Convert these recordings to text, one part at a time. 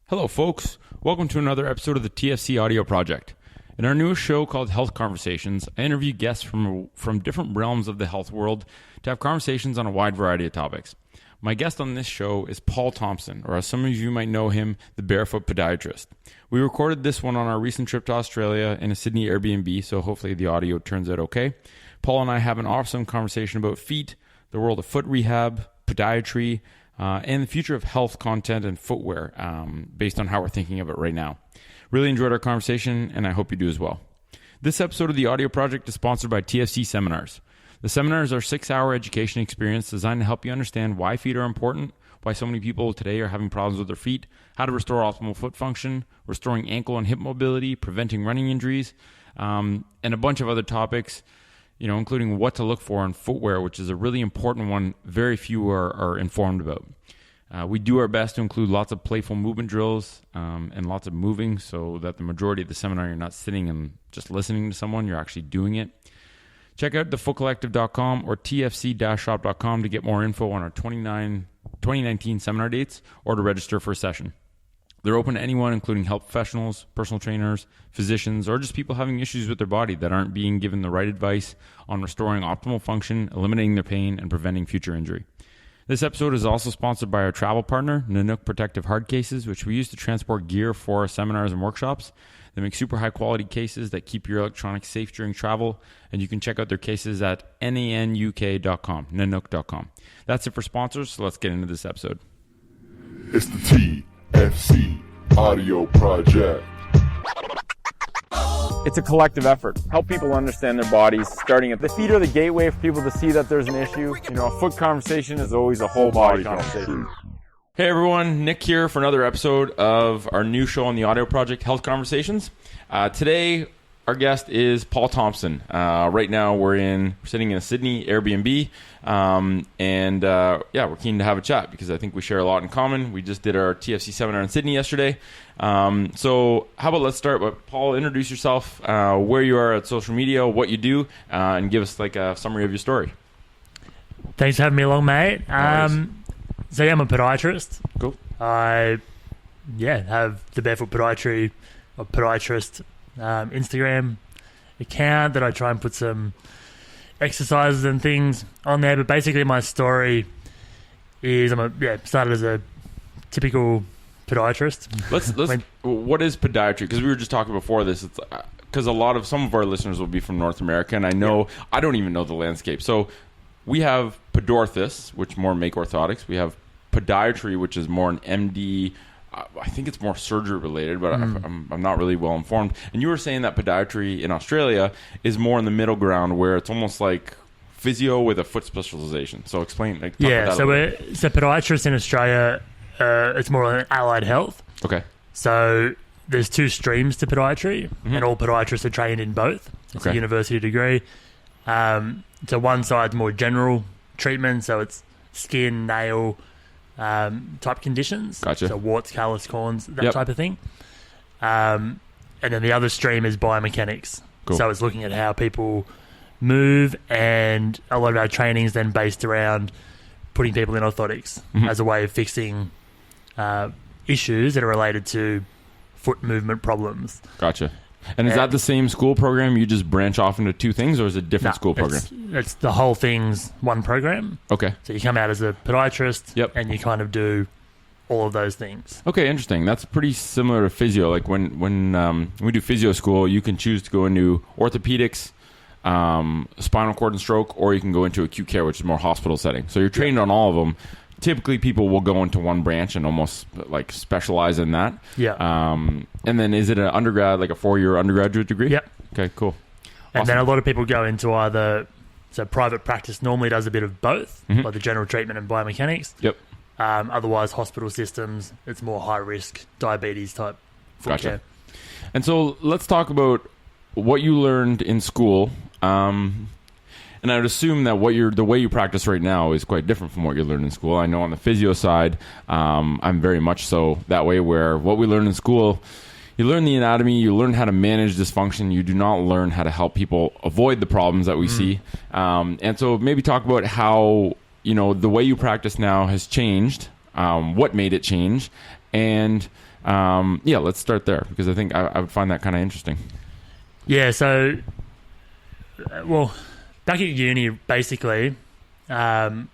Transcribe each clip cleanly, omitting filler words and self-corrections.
Hello, folks. Welcome to another episode of the TFC audio project. In our newest show called Health Conversations, I interview guests from different realms of the health world to have conversations on a wide variety of topics. My guest on this show is Paul Thompson, or as some of you might know him, the Barefoot Podiatrist. We recorded this one on our recent trip to Australia in a Sydney Airbnb, so hopefully the audio turns out okay. Paul and I have an awesome conversation about feet, the world of foot rehab, podiatry, and the future of health content and footwear based on how we're thinking of it right now. Really enjoyed our conversation, and I hope you do as well. This episode of the audio project is sponsored by TFC Seminars. The seminars are a 6-hour education experience designed to help you understand why feet are important, why so many people today are having problems with their feet, how to restore optimal foot function, restoring ankle and hip mobility, preventing running injuries, and a bunch of other topics, including what to look for in footwear, which is a really important one very few are informed about. We do our best to include lots of playful movement drills and lots of moving so that the majority of the seminar you're not sitting and just listening to someone, you're actually doing it. Check out thefootcollective.com or tfc-shop.com to get more info on our 2019 seminar dates or to register for a session. They're open to anyone, including health professionals, personal trainers, physicians, or just people having issues with their body that aren't being given the right advice on restoring optimal function, eliminating their pain, and preventing future injury. This episode is also sponsored by our travel partner, Nanook Protective Hard Cases, which we use to transport gear for our seminars and workshops. They make super high-quality cases that keep your electronics safe during travel, and you can check out their cases at nanuk.com, nanook.com. That's it for sponsors, so let's get into this episode. It's the TFC audio project. It's a collective effort. Help people understand their bodies, starting at the feet are the gateway for people to see that there's an issue. A foot conversation is always a whole body conversation. Hey everyone, Nick here for another episode of our new show on the audio project, Health Conversations. Today, our guest is Paul Thompson. Right now, we're sitting in a Sydney Airbnb, we're keen to have a chat because I think we share a lot in common. We just did our TFC seminar in Sydney yesterday. So how about let's start with Paul, introduce yourself, where you are at social media, what you do, and give us like a summary of your story. Thanks for having me along, mate. So I'm a podiatrist. Cool. I have the Barefoot Podiatry or Podiatrist Instagram account that I try and put some exercises and things on there. But basically my story is started as a typical podiatrist. What is podiatry? Because we were just talking before this. It's because some of our listeners will be from North America, and I know I don't even know the landscape. So we have podorthists, which more make orthotics. We have podiatry, which is more an MD. I think it's more surgery related, but I'm not really well informed. And you were saying that podiatry in Australia is more in the middle ground, where it's almost like physio with a foot specialization. So explain. So podiatrists in Australia, it's more like allied health. Okay. So there's two streams to podiatry, and all podiatrists are trained in both. It's a university degree. So one side's more general treatment, so it's skin, nail type conditions. Gotcha. So warts, callus, corns, that type of thing. And then the other stream is biomechanics. Cool. So it's looking at how people move, and a lot of our training is then based around putting people in orthotics as a way of fixing issues that are related to foot movement problems. Gotcha. And is that the same school program? You just branch off into two things, or is it a different school program? It's the whole thing's one program. Okay. So you come out as a podiatrist, and you kind of do all of those things. Okay, interesting. That's pretty similar to physio. Like when we do physio school, you can choose to go into orthopedics, spinal cord and stroke, or you can go into acute care, which is more hospital setting. So you're trained on all of them. Typically, people will go into one branch and almost like specialize in that. Yeah. And then is it an undergrad, like a 4-year undergraduate degree? Yep. Okay, cool. And then a lot of people go into so private practice normally does a bit of both, like the general treatment and biomechanics. Yep. Otherwise, hospital systems, it's more high risk diabetes type foot care. And so let's talk about what you learned in school. And I would assume that the way you practice right now is quite different from what you learned in school. I know on the physio side, I'm very much so that way, where what we learned in school, you learn the anatomy, you learn how to manage dysfunction, you do not learn how to help people avoid the problems that we see. And so maybe talk about how, the way you practice now has changed, what made it change, and Yeah, let's start there because I think I would find that kind of interesting. Yeah, so, well, back at uni, basically, the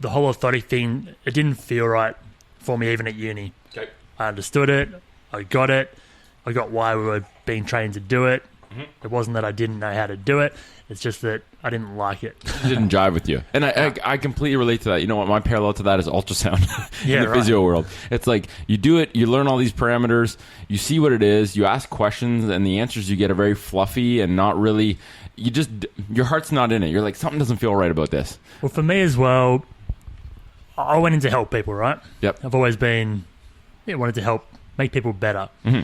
whole orthotic thing, it didn't feel right for me even at uni. Okay. I understood it. I got why we were being trained to do it. Mm-hmm. It wasn't that I didn't know how to do it. It's just that I didn't like it. It didn't jive with you. And I completely relate to that. You know what? My parallel to that is ultrasound in the physio world. It's like you do it, you learn all these parameters, you see what it is, you ask questions, and the answers you get are very fluffy and not really, your heart's not in it. You're like, something doesn't feel right about this. Well, for me as well, I went in to help people, right? Yep. I've always been, wanted to help make people better. Mm-hmm.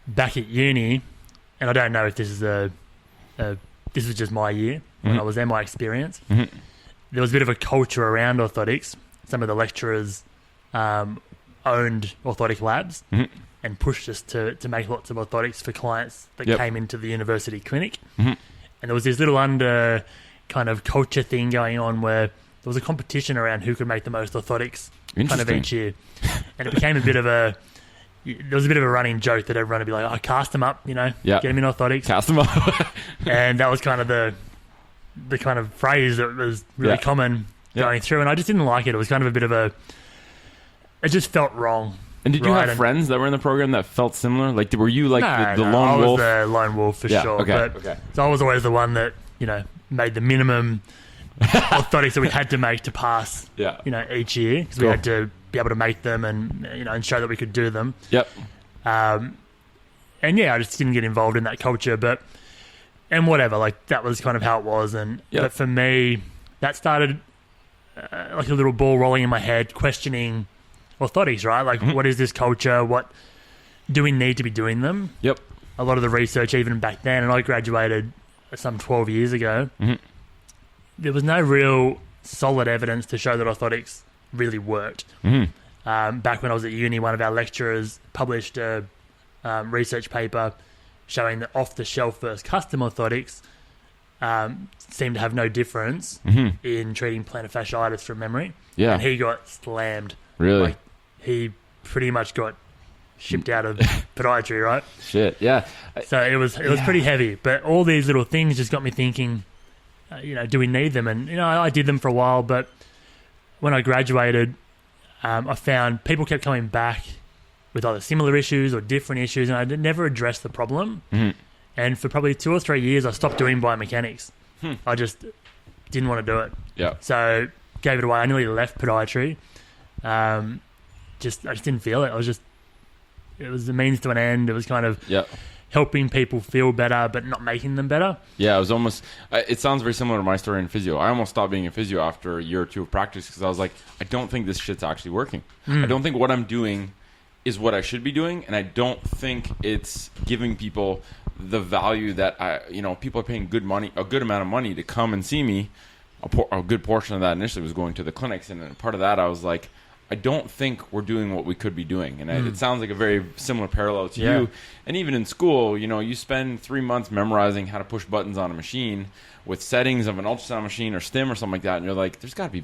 Back at uni, and I don't know if this is this was just my year when I was there, my experience. Mm-hmm. There was a bit of a culture around orthotics. Some of the lecturers owned orthotic labs and pushed us to make lots of orthotics for clients that came into the university clinic. Mm-hmm. And there was this little under kind of culture thing going on where there was a competition around who could make the most orthotics kind of each year. And it became a bit of a running joke that everyone would be like, "I cast them up, get them in orthotics." Cast them up. And that was kind of the kind of phrase that was really common going through. And I just didn't like it. It was kind of a bit of it just felt wrong. And did you have friends that were in the program that felt similar? Like, were you like the lone wolf? I was the lone wolf for sure. Okay. So I was always the one that, made the minimum orthotics that we had to make to pass, each year. Because we had to be able to make them and show that we could do them. Yep. And I just didn't get involved in that culture, and whatever, like that was kind of how it was. But for me, that started like a little ball rolling in my head, questioning orthotics, right? Like, what is this culture? What do we need to be doing them? Yep. A lot of the research, even back then, and I graduated some 12 years ago, there was no real solid evidence to show that orthotics really worked. Back when I was at uni, one of our lecturers published a research paper showing that off-the-shelf versus custom orthotics seemed to have no difference in treating plantar fasciitis from memory. Yeah. And he got slammed. Really? Like, he pretty much got shipped out of podiatry, right? Shit, yeah. So it was pretty heavy. But all these little things just got me thinking, do we need them? And, I did them for a while, but when I graduated, I found people kept coming back with either similar issues or different issues, and I never addressed the problem. And for probably 2 or 3 years, I stopped doing biomechanics. I just didn't want to do it. Yeah. So gave it away. I nearly left podiatry. I just didn't feel it. It was the means to an end. It was kind of helping people feel better, but not making them better. Yeah, it was almost. It sounds very similar to my story in physio. I almost stopped being a physio after a year or two of practice because I was like, I don't think this shit's actually working. I don't think what I'm doing is what I should be doing, and I don't think it's giving people the value that people are paying a good amount of money to come and see me. A good portion of that initially was going to the clinics, and part of that I was like, I don't think we're doing what we could be doing. And it sounds like a very similar parallel to you. And even in school, you spend 3 months memorizing how to push buttons on a machine with settings of an ultrasound machine or STIM or something like that, and you're like, there's got to be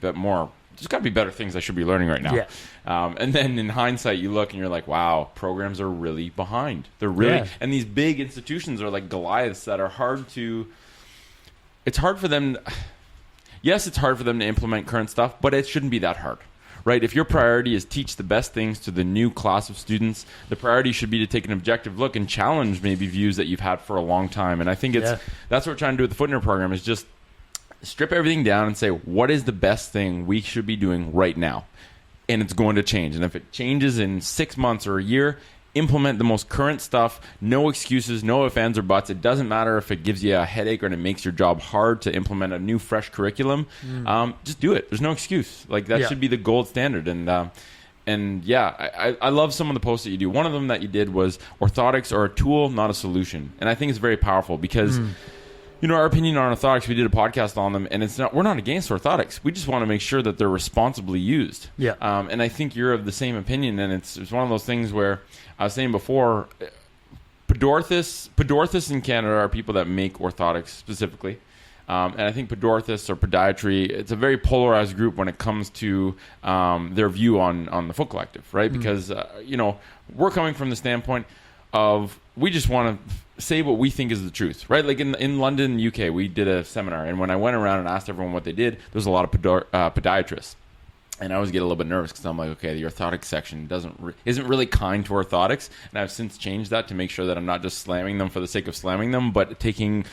better things I should be learning right now. And then in hindsight, you look and you're like, wow, programs are really behind. They're really, and these big institutions are like Goliaths that are it's hard for them. Yes, it's hard for them to implement current stuff, but it shouldn't be that hard, right? If your priority is teach the best things to the new class of students, the priority should be to take an objective look and challenge maybe views that you've had for a long time. And I think that's what we're trying to do with the Footner program is just strip everything down and say, what is the best thing we should be doing right now? And it's going to change. And if it changes in 6 months or a year, implement the most current stuff. No excuses, no ifs, ands, or buts. It doesn't matter if it gives you a headache or it makes your job hard to implement a new, fresh curriculum. Just do it. There's no excuse. Like that should be the gold standard. And I love some of the posts that you do. One of them that you did was orthotics are a tool, not a solution. And I think it's very powerful because our opinion on orthotics, we did a podcast on them, and we're not against orthotics. We just want to make sure that they're responsibly used. And I think you're of the same opinion, and it's one of those things where I was saying before, Podorthus in Canada are people that make orthotics specifically. And I think podorthists or podiatry, it's a very polarized group when it comes to their view on the Foot Collective, right? Because, we're coming from the standpoint of we just want to say what we think is the truth, right? Like in London, UK, we did a seminar, and when I went around and asked everyone what they did, there was a lot of podiatrists. And I always get a little bit nervous because I'm like, okay, the orthotics section isn't really kind to orthotics, and I've since changed that to make sure that I'm not just slamming them for the sake of slamming them, but taking,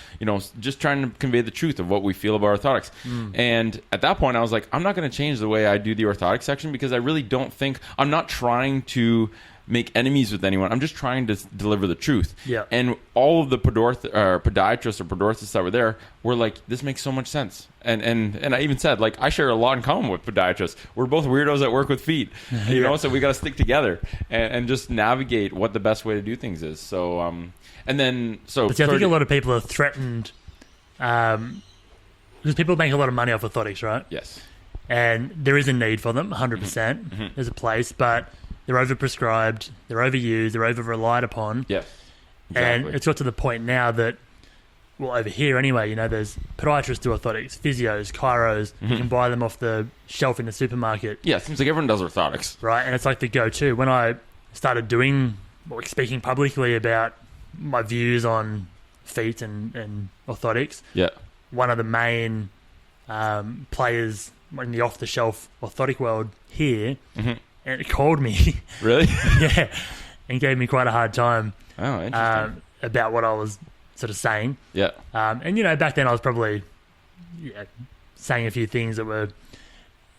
just trying to convey the truth of what we feel about orthotics. And at that point, I was like, I'm not going to change the way I do the orthotics section because I really don't think I'm not trying to make enemies with anyone. I'm just trying to deliver the truth. Yeah. And all of the podiatrists or podorthists that were there were like, this makes so much sense. And I even said, like, I share a lot in common with podiatrists. We're both weirdos that work with feet, so we got to stick together and just navigate what the best way to do things is. So, But see, I think a lot of people are threatened, because people make a lot of money off orthotics, right? Yes. And there is a need for them, 100%. There's a place, but they're overprescribed, they're overused, they're over-relied upon. Yes, exactly. And it's got to the point now that, well, over here anyway, there's podiatrists do orthotics, physios, chiros. You can buy them off the shelf in the supermarket. Yeah, it seems like everyone does orthotics. Right, and it's like the go-to. When I started speaking publicly about my views on feet and orthotics, one of the main players in the off-the-shelf orthotic world here, and it called me. Really? Yeah, and gave me quite a hard time. Oh, interesting. About what I was sort of saying. Yeah. And, back then I was probably saying a few things that were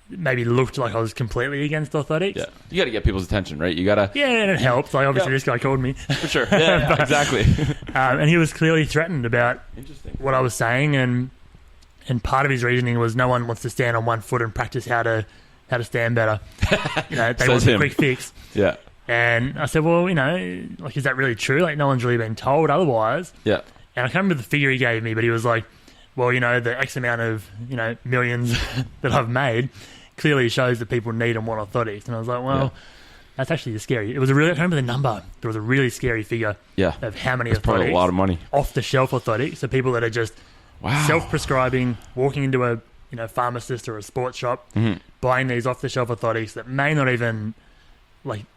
maybe looked like I was completely against orthotics. Yeah. You got to get people's attention, right? You got to... Yeah, and it helped. Like, obviously, this guy called me. For sure. Yeah, But, exactly. And he was clearly threatened about what I was saying, and part of his reasoning was no one wants to stand on one foot and practice how to stand better. They want a quick fix. Yeah. And I said, well, is that really true? Like, no one's really been told otherwise. Yeah. And I can't remember the figure he gave me, but he was like, well, the X amount of, millions that I've made clearly shows that people need and want orthotics. And I was like, well, that's actually scary. It was I can't remember the number. There was a really scary figure of how many orthotics. Probably a lot of money. Off-the-shelf orthotics. So people that are just self-prescribing, walking into a pharmacist or a sports shop, buying these off-the-shelf orthotics that may not even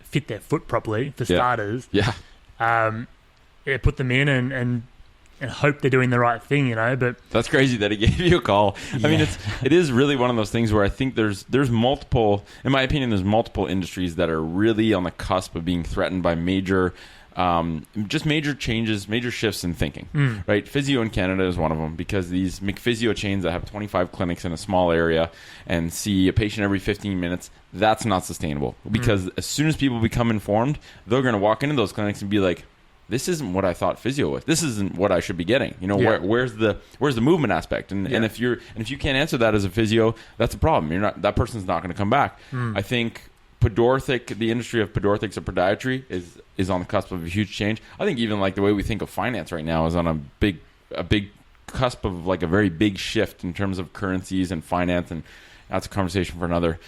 fit their foot properly for starters. Yeah. Put them in and hope they're doing the right thing, but that's crazy that he gave you a call. I mean, it is really one of those things where I think there's multiple, in my opinion, there's multiple industries that are really on the cusp of being threatened by major changes, major shifts in thinking, right? Physio in Canada is one of them because these McPhysio chains that have 25 clinics in a small area and see a patient every 15 minutes, that's not sustainable because as soon as people become informed, they're going to walk into those clinics and be like, this isn't what I thought physio was. This isn't what I should be getting. Where's the movement aspect? And if you can't answer that as a physio, that's a problem. That person's not going to come back. I think the industry of podorthics or podiatry is on the cusp of a huge change. I think even the way we think of finance right now is on a big cusp of a very big shift in terms of currencies and finance, and that's a conversation for another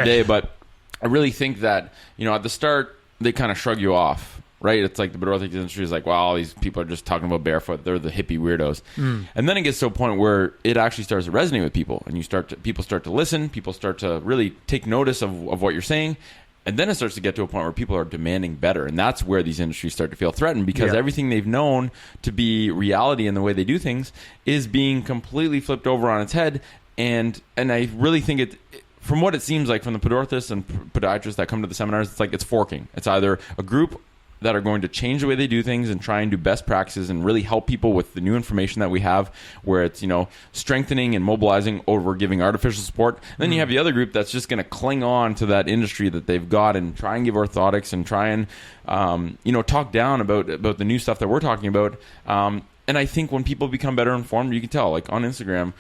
day. But I really think that at the start they kind of shrug you off. Right, it's like the podorthics industry is like, wow, all these people are just talking about barefoot. They're the hippie weirdos. And then it gets to a point where it actually starts to resonate with people, and people start to listen. People start to really take notice of what you're saying, and then it starts to get to a point where people are demanding better, and that's where these industries start to feel threatened because everything they've known to be reality in the way they do things is being completely flipped over on its head. And I really think from what it seems like from the podorthists and podiatrists that come to the seminars, it's forking. It's either a group that are going to change the way they do things and try and do best practices and really help people with the new information that we have, where it's strengthening and mobilizing over giving artificial support. And then you have the other group that's just going to cling on to that industry that they've got and try and give orthotics and try and talk down about the new stuff that we're talking about. And I think when people become better informed, you can tell. On Instagram,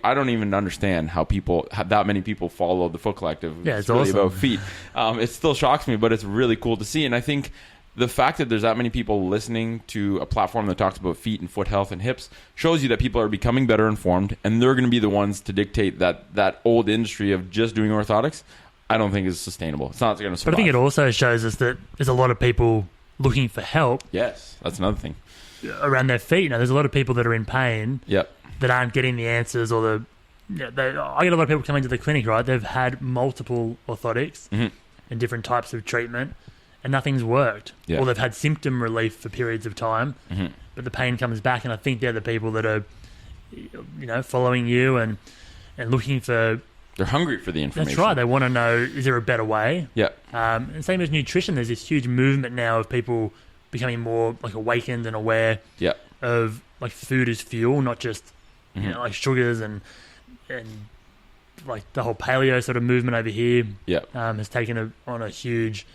I don't even understand how that many people follow the Foot Collective. Yeah, it's really awesome. about feet. It still shocks me, but it's really cool to see. And I think the fact that there's that many people listening to a platform that talks about feet and foot health and hips shows you that people are becoming better informed, and they're going to be the ones to dictate that old industry of just doing orthotics. I don't think is sustainable. It's not going to survive. But I think it also shows us that there's a lot of people looking for help. Yes, that's another thing. Around their feet. There's a lot of people that are in pain. Yep. that aren't getting the answers or the. I get a lot of people coming to the clinic, right? They've had multiple orthotics and different types of treatment, and nothing's worked. Yeah. Or they've had symptom relief for periods of time, but the pain comes back. And I think they're the people that are, following you and looking for. They're hungry for the information. That's right. They want to know, is there a better way? Yeah. And same as nutrition, there's this huge movement now of people becoming more like awakened and aware of like food as fuel, not just like sugars and like the whole paleo sort of movement over here has taken on a huge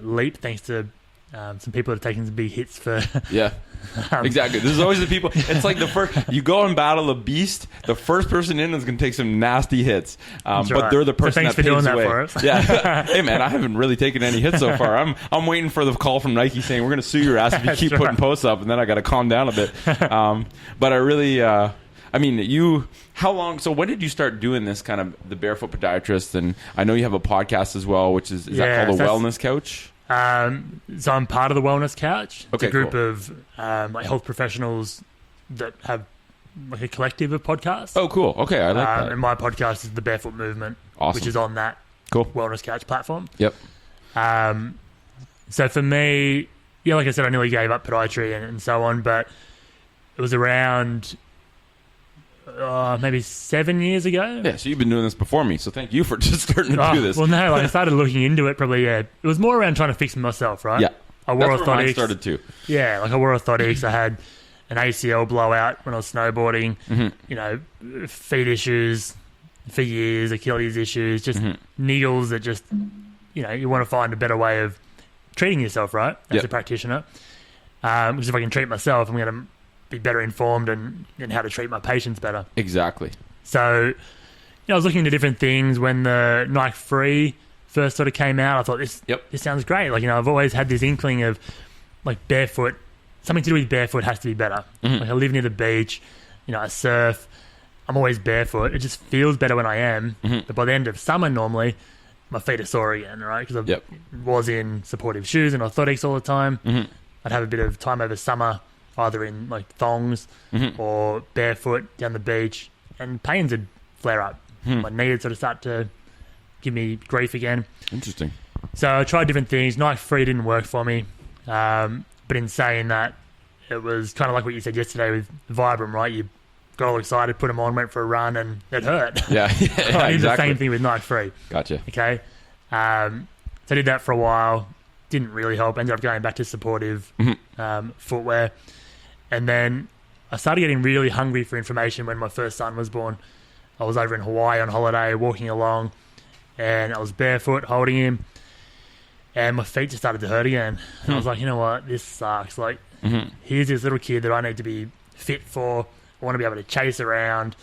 leap thanks to some people that have taken some big hits for exactly. This is always the people. It's like the first you go and battle a beast. The first person in is going to take some nasty hits, but they're the person thanks that for paves doing the that way. for us. Yeah. Hey man, I haven't really taken any hits so far. I'm waiting for the call from Nike saying we're going to sue your ass if you keep putting posts up, and then I got to calm down a bit. But I really. How long? So when did you start doing this kind of the Barefoot Podiatrist? And I know you have a podcast as well, which is that called the Wellness Couch? So I'm part of the Wellness Couch. It's Okay, a group cool. of like health professionals that have like a collective of podcasts. Oh, cool. Okay, I like that. And my podcast is the Barefoot Movement, Awesome. which is on that Cool. Wellness Couch platform. Yep. So for me, like I said, I nearly gave up podiatry and so on, but it was around maybe 7 years ago. Yeah, so you've been doing this before me, so thank you for just starting to do this. Well, no, I started looking into it probably, it was more around trying to fix myself, right? Yeah. I wore That's where mine orthotics. started too. Yeah, like I wore orthotics. I had an ACL blowout when I was snowboarding, feet issues for years, Achilles issues, just niggles that just, you want to find a better way of treating yourself, right, as a practitioner. Because if I can treat myself, I'm going to be better informed and how to treat my patients better. Exactly. So, I was looking into different things when the Nike Free first sort of came out. I thought this sounds great. Like, I've always had this inkling of like barefoot, something to do with barefoot has to be better. Like I live near the beach, I surf. I'm always barefoot. It just feels better when I am. But by the end of summer, normally, my feet are sore again, right? Because I was in supportive shoes and orthotics all the time. I'd have a bit of time over summer, either in like thongs or barefoot down the beach, and pains would flare up. My knee would sort of start to give me grief again. Interesting. So I tried different things. Nike Free didn't work for me. But in saying that, it was kind of like what you said yesterday with Vibram, right? You got all excited, put them on, went for a run, and it hurt. Yeah, I did exactly. the same thing with Nike Free. Gotcha. Okay. So I did that for a while. Didn't really help. Ended up going back to supportive footwear. And then I started getting really hungry for information when my first son was born. I was over in Hawaii on holiday, walking along, and I was barefoot holding him, and my feet just started to hurt again. And I was like, you know what? This sucks. Like, here's this little kid that I need to be fit for. I want to be able to chase around,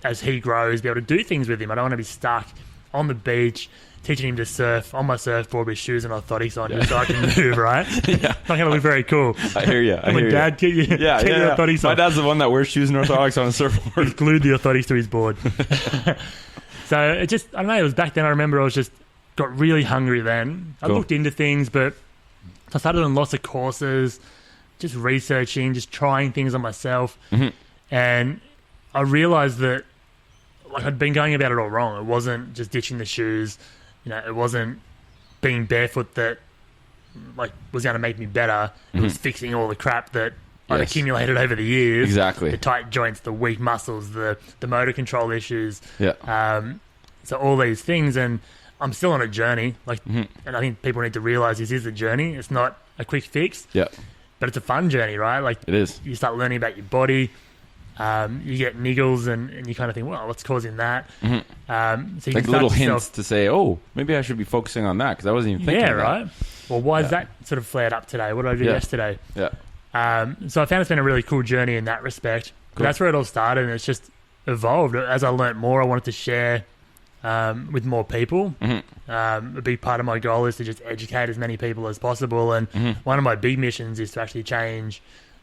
as he grows, be able to do things with him. I don't want to be stuck on the beach, teaching him to surf on my surfboard with shoes and orthotics on just so I can move, right? Not going to look very cool. I hear you. My dad, get your orthotics My on. dad's the one that wears shoes and orthotics on a surfboard. He's glued the orthotics to his board. So it just, I don't know, it was back then I remember I was just, got really hungry then. I looked into things, but I started on lots of courses, just researching, just trying things on myself. And I realized that like I'd been going about it all wrong. It wasn't just ditching the shoes. It wasn't being barefoot that like was going to make me better. It was fixing all the crap that I'd accumulated over the years. Exactly. The tight joints, the weak muscles, the motor control issues. Yeah. So all these things, and I'm still on a journey. Like, and I think people need to realize this is a journey. It's not a quick fix. Yeah. But it's a fun journey, right? Like It is. You start learning about your body. You get niggles, and you kind of think, well, what's causing that? So you Like can little start hints to say, oh, maybe I should be focusing on that because I wasn't even thinking Yeah, of that. right. Well, why is that sort of flared up today? What did I do yesterday? Yeah. So I found it's been a really cool journey in that respect. Cool. That's where it all started, and it's just evolved. As I learnt more, I wanted to share with more people. A big part of my goal is to just educate as many people as possible, and one of my big missions is to actually change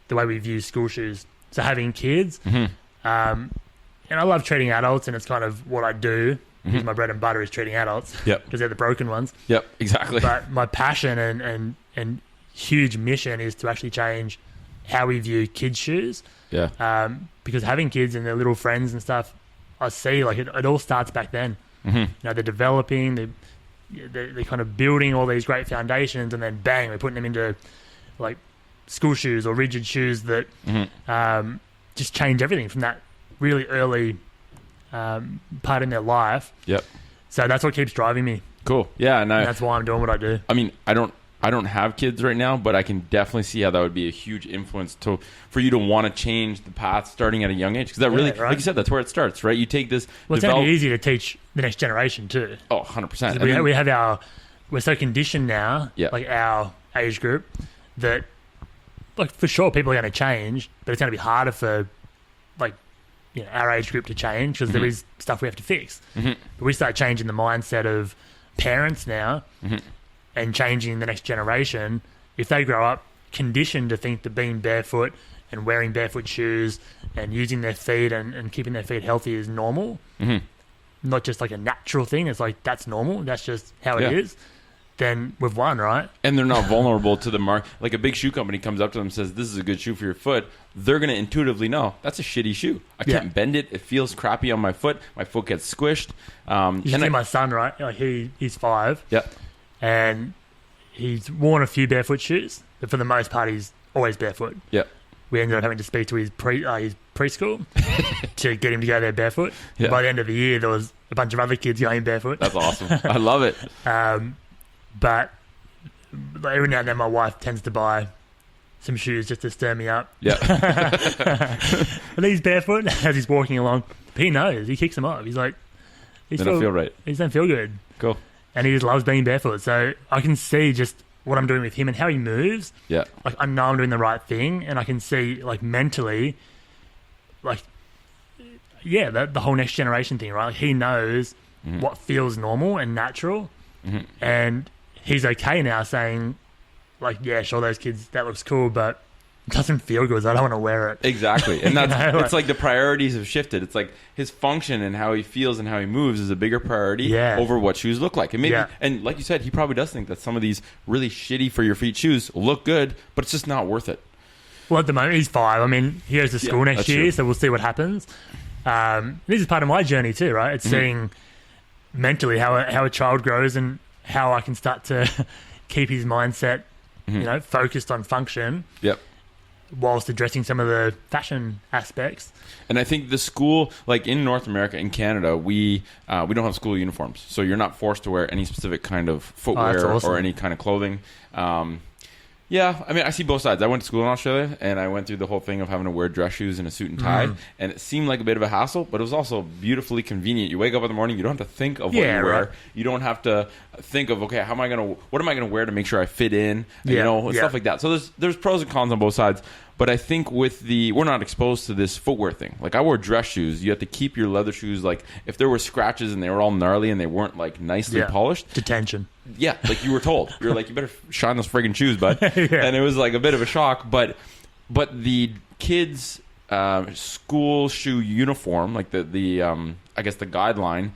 the way we view school shoes. So having kids, and I love treating adults, and it's kind of what I do. Because my bread and butter is treating adults. Yep. Because they're the broken ones. Yep. Exactly. But my passion and huge mission is to actually change how we view kids' shoes. Yeah. Because having kids and their little friends and stuff, I see like it all starts back then. Mm-hmm. You know, they're developing, they're kind of building all these great foundations, and then bang, we're putting them into like school shoes or rigid shoes that just change everything from that really early part in their life. Yep. So that's what keeps driving me. Cool. Yeah, And that's why I'm doing what I do. I mean, I don't have kids right now, but I can definitely see how that would be a huge influence for you to want to change the path starting at a young age. Because that really, right. like you said, that's where it starts, right? You take this. Well, it's going to be easy to teach the next generation too. Oh, 100%. We have we're so conditioned now, like our age group, that like for sure people are going to change, but it's going to be harder for like our age group to change because there is stuff we have to fix. Mm-hmm. But we start changing the mindset of parents now and changing the next generation. If they grow up conditioned to think that being barefoot and wearing barefoot shoes and using their feet and keeping their feet healthy is normal, not just like a natural thing, it's like that's normal, that's just how it is, then we've won, right? And they're not vulnerable to the mark. Like a big shoe company comes up to them and says, this is a good shoe for your foot. They're going to intuitively know that's a shitty shoe. I can't bend it. It feels crappy on my foot. My foot gets squished. You see my son, right? Like he's 5. Yeah. And he's worn a few barefoot shoes, but for the most part, he's always barefoot. Yeah. We ended up having to speak to his preschool to get him to go there barefoot. Yeah. By the end of the year, there was a bunch of other kids going barefoot. That's awesome. I love it. But every now and then, my wife tends to buy some shoes just to stir me up. Yeah. But he's barefoot as he's walking along. He knows. He kicks them off. He's like, They don't feel right. He doesn't feel good. Cool. And he just loves being barefoot. So I can see just what I'm doing with him and how he moves. Yeah. Like, I know I'm doing the right thing, and I can see, like, mentally, like, the whole next generation thing, right? Like, he knows what feels normal and natural, and he's okay now saying, like, yeah, sure, those kids, that looks cool, but it doesn't feel good, so I don't want to wear it. Exactly. And that's it's like the priorities have shifted. It's like his function and how he feels and how he moves is a bigger priority over what shoes look like. And maybe and like you said, he probably does think that some of these really shitty for your feet shoes look good, but it's just not worth it. Well, at the moment, he's 5. I mean, he goes to school next year, so we'll see what happens. This is part of my journey too, right? It's seeing mentally how a child grows and how I can start to keep his mindset, focused on function. Yep. Whilst addressing some of the fashion aspects. And I think the school, like in North America, in Canada, we don't have school uniforms. So you're not forced to wear any specific kind of footwear or any kind of clothing. Yeah, I mean, I see both sides. I went to school in Australia, and I went through the whole thing of having to wear dress shoes and a suit and tie, and it seemed like a bit of a hassle, but it was also beautifully convenient. You wake up in the morning, you don't have to think of what you wear. Right. You don't have to think of, okay, what am I going to wear to make sure I fit in, stuff like that. So there's pros and cons on both sides. But I think we're not exposed to this footwear thing. Like, I wore dress shoes. You have to keep your leather shoes, like, if there were scratches and they were all gnarly and they weren't, like, nicely polished. Detention. Yeah, like you were told. You're like, you better shine those friggin' shoes, bud. And it was, like, a bit of a shock. But the kids' school shoe uniform, like the I guess the guideline,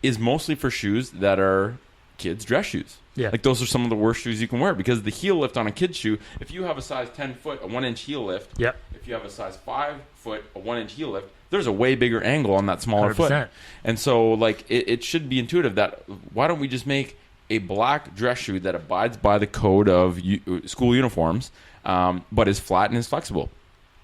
is mostly for shoes that are kids' dress shoes. Yeah. Like, those are some of the worst shoes you can wear because the heel lift on a kid's shoe, if you have a size 10 foot, a 1 inch heel lift, if you have a size 5 foot, a 1 inch heel lift, there's a way bigger angle on that smaller 100%. Foot. And so, like, it should be intuitive that why don't we just make a black dress shoe that abides by the code of school uniforms, but is flat and is flexible.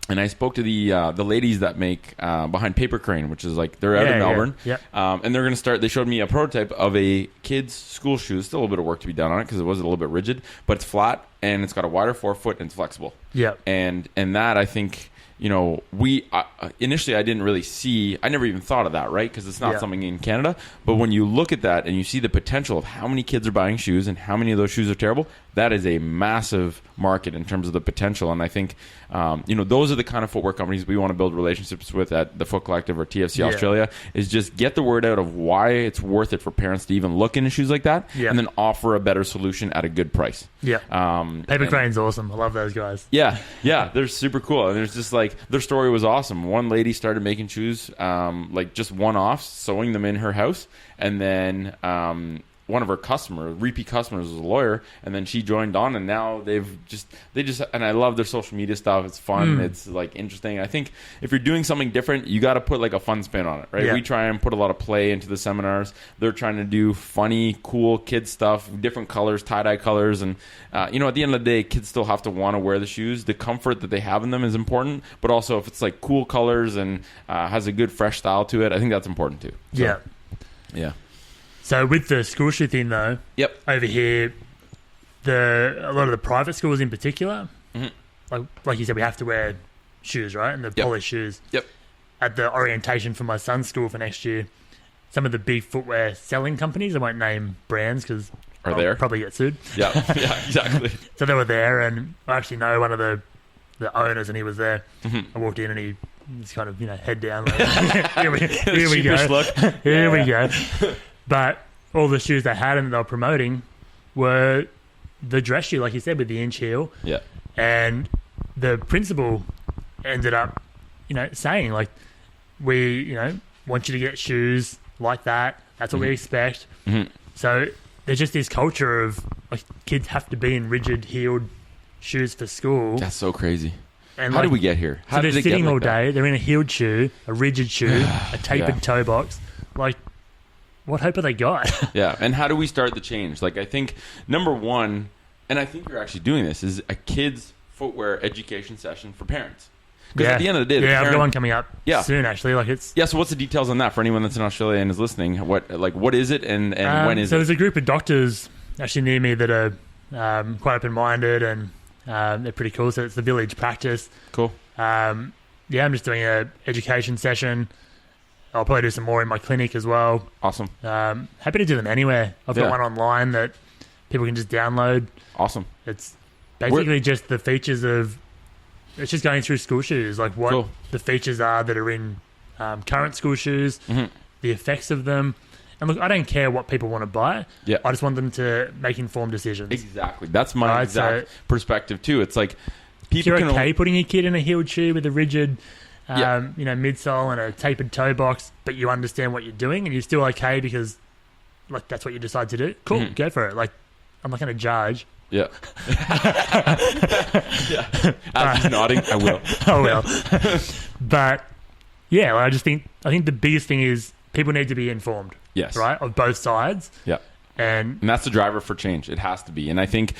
And I spoke to the ladies that make behind Paper Crane, which is like they're out in Melbourne, and they're going to start. They showed me a prototype of a kid's school shoe. Still a little bit of work to be done on it because it was a little bit rigid, but it's flat and it's got a wider forefoot and it's flexible. Yeah, and that I think we initially I didn't really see. I never even thought of that, right? Because it's not something in Canada. But when you look at that and you see the potential of how many kids are buying shoes and how many of those shoes are terrible, that is a massive market in terms of the potential. And I think those are the kind of footwear companies we want to build relationships with at the Foot Collective or TFC Australia, is just get the word out of why it's worth it for parents to even look into shoes like that, and then offer a better solution at a good price. Paper Crane's awesome. I love those guys. They're super cool. And there's just like, their story was awesome. One lady started making shoes like just one-offs, sewing them in her house, and then one of her repeat customers was a lawyer, and then she joined on, and now they just and I love their social media stuff. It's fun. It's like interesting. I think if you're doing something different, you got to put like a fun spin on it, right? Yeah. We try and put a lot of play into the seminars. They're trying to do funny, cool kid stuff, different colors, tie-dye colors, and at the end of the day, kids still have to want to wear the shoes. The comfort that they have in them is important, but also if it's like cool colors and has a good fresh style to it, I think that's important too. So, yeah. So with the school shoe thing though, over here, a lot of the private schools in particular, like you said, we have to wear shoes, right? And the polished shoes. Yep. At the orientation for my son's school for next year, some of the big footwear selling companies, I won't name brands because I'll probably get sued. Yeah, exactly. So they were there, and I actually know one of the owners, and he was there. I walked in, and he was kind of, head down. Like, here we go. Here we go. But all the shoes they had and they were promoting were the dress shoe, like you said, with the inch heel. Yeah. And the principal ended up, saying, like, we, want you to get shoes like that. That's what we expect. So there's just this culture of, like, kids have to be in rigid heeled shoes for school. That's so crazy. And how did we get here? So they're sitting all day. They're in a heeled shoe, a rigid shoe, a tapered toe box. Like, what hope have they got? Yeah, and how do we start the change? Like, I think number one, and I think you're actually doing this, is a kids' footwear education session for parents. Because at the end of the day, I've got one coming up soon. Actually, like it's So what's the details on that for anyone that's in Australia and is listening? What is it and when is it? So there's a group of doctors actually near me that are quite open-minded and they're pretty cool. So it's the Village Practice. Cool. I'm just doing a education session. I'll probably do some more in my clinic as well. Awesome. Happy to do them anywhere. I've got one online that people can just download. Awesome. It's basically just the features of... It's just going through school shoes, like what the features are that are in current school shoes, the effects of them. And look, I don't care what people want to buy. Yeah. I just want them to make informed decisions. Exactly. That's my exact perspective too. It's like people you're okay putting your kid in a heeled shoe with a rigid midsole and a tapered toe box, but you understand what you're doing and you're still okay because like that's what you decide to do. Cool, go for it. Like I'm not going to judge. Yeah. As he's nodding, I will. I will. But yeah, I think the biggest thing is people need to be informed. Yes. Right? Of both sides. Yeah. And that's the driver for change. It has to be. And I think,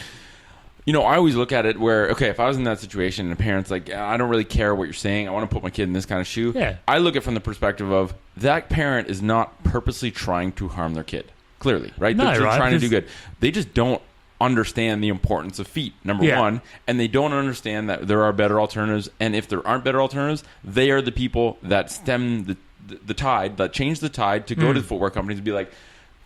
I always look at it where, okay, if I was in that situation and a parent's like, I don't really care what you're saying. I want to put my kid in this kind of shoe. Yeah. I look at it from the perspective of that parent is not purposely trying to harm their kid. Clearly, right? No, they're right? trying to do good. They just don't understand the importance of feet, number one, and they don't understand that there are better alternatives, and if there aren't better alternatives, they are the people that stem the tide, that change the tide to go to the footwear companies and be like,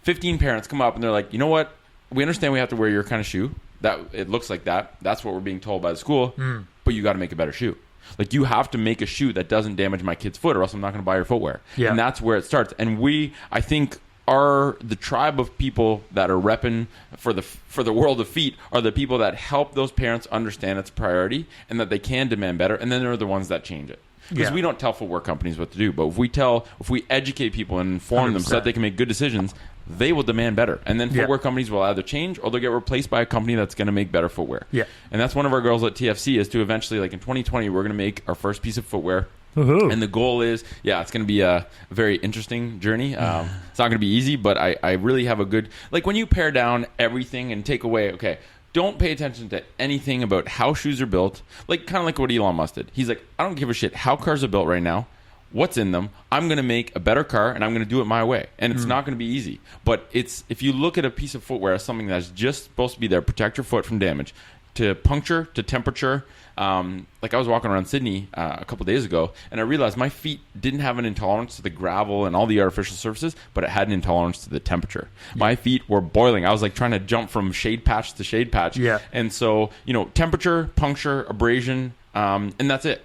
15 parents come up and they're like, you know what, we understand we have to wear your kind of shoe, that it looks like that's what we're being told by the school, but you got to make a better shoe. Like, you have to make a shoe that doesn't damage my kid's foot, or else I'm not going to buy your footwear. And that's where it starts. And I think are the tribe of people that are repping for the world of feet are the people that help those parents understand it's a priority and that they can demand better, and then they're the ones that change it. Because we don't tell footwear companies what to do, but if we educate people and inform 100%. Them so that they can make good decisions, they will demand better. And then footwear companies will either change or they'll get replaced by a company that's going to make better footwear. Yeah. And that's one of our goals at TFC is to eventually, like in 2020, we're going to make our first piece of footwear. Woohoo. And the goal is, it's going to be a very interesting journey. It's not going to be easy, but I really have a good... Like, when you pare down everything and take away, okay, don't pay attention to anything about how shoes are built. Like, kind of like what Elon Musk did. He's like, I don't give a shit how cars are built right now, what's in them. I'm going to make a better car, and I'm going to do it my way. And it's not going to be easy. But if you look at a piece of footwear as something that's just supposed to be there, protect your foot from damage, to puncture, to temperature... like I was walking around Sydney a couple days ago, and I realized my feet didn't have an intolerance to the gravel and all the artificial surfaces, but it had an intolerance to the temperature. My feet were boiling. I was like trying to jump from shade patch to shade patch. And so, temperature, puncture, abrasion, and that's it.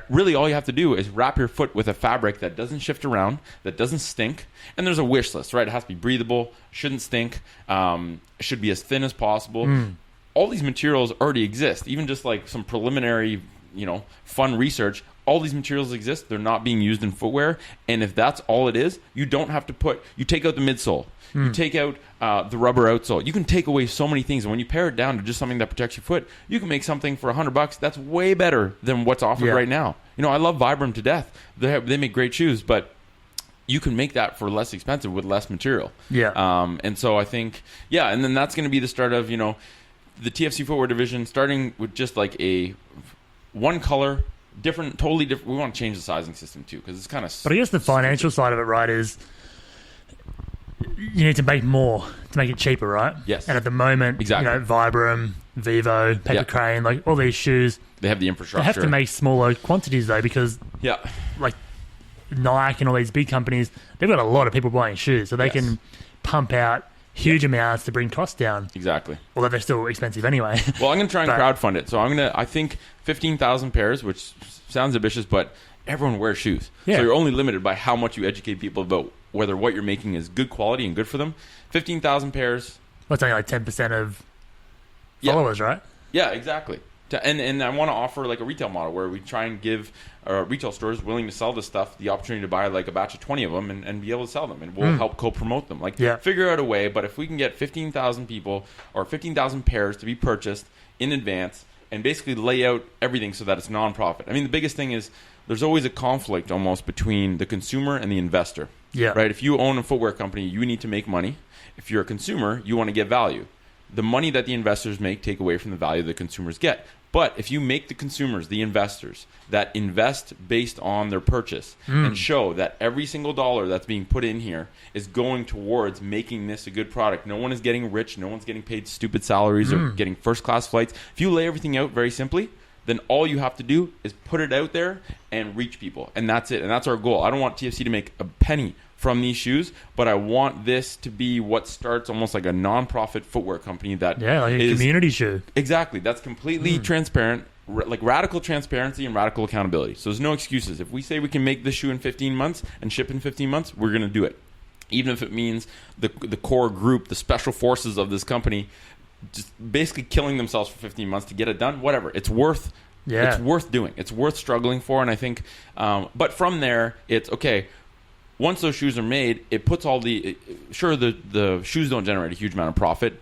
Really all you have to do is wrap your foot with a fabric that doesn't shift around, that doesn't stink, and there's a wish list, right? It has to be breathable, shouldn't stink, should be as thin as possible. All these materials already exist. Even just like some preliminary, fun research all these materials exist. They're not being used in footwear. And if that's all it is, you don't have to you take out the midsole. You take out the rubber outsole. You can take away so many things. And when you pare it down to just something that protects your foot, you can make something for $100 that's way better than what's offered right now. I love Vibram to death. They make great shoes, but you can make that for less expensive with less material. Yeah. And so I think, and then that's going to be the start of, the TFC footwear division, starting with just like a one color, totally different. We want to change the sizing system too, because it's kind of. But I guess the financial side of it, right, is you need to make more to make it cheaper, right? Yes. And at the moment, exactly. Vibram, Vivo, Paper Crane, like all these shoes, they have the infrastructure. They have to make smaller quantities though, because like Nike and all these big companies, they've got a lot of people buying shoes, so they can pump out huge amounts to bring costs down. Exactly. Although they're still expensive anyway. Well, I'm going to try and crowdfund it. So I think 15,000 pairs, which sounds ambitious, but everyone wears shoes. Yeah. So you're only limited by how much you educate people about whether what you're making is good quality and good for them. 15,000 pairs. Well, it's only like 10% of followers, right? Yeah, exactly. And I want to offer like a retail model where we try and give retail stores willing to sell this stuff the opportunity to buy like a batch of 20 of them and be able to sell them, and we'll help co-promote them. Figure out a way, but if we can get 15,000 people or 15,000 pairs to be purchased in advance and basically lay out everything so that it's non-profit. I mean, the biggest thing is there's always a conflict almost between the consumer and the investor. Yeah. Right? If you own a footwear company, you need to make money. If you're a consumer, you want to get value. The money that the investors make take away from the value the consumers get. But if you make the consumers, the investors, that invest based on their purchase and show that every single dollar that's being put in here is going towards making this a good product. No one is getting rich. No one's getting paid stupid salaries or getting first-class flights. If you lay everything out very simply, then all you have to do is put it out there and reach people. And that's it. And that's our goal. I don't want TFC to make a penny from these shoes, but I want this to be what starts almost like a non-profit footwear company that like a community shoe. Exactly. That's completely transparent, like radical transparency and radical accountability. So there's no excuses. If we say we can make this shoe in 15 months and ship in 15 months, we're going to do it. Even if it means the core group, the special forces of this company, just basically killing themselves for 15 months to get it done, whatever. It's worth doing. It's worth struggling for. And I think, but from there, it's okay. Once those shoes are made, it puts all the shoes don't generate a huge amount of profit,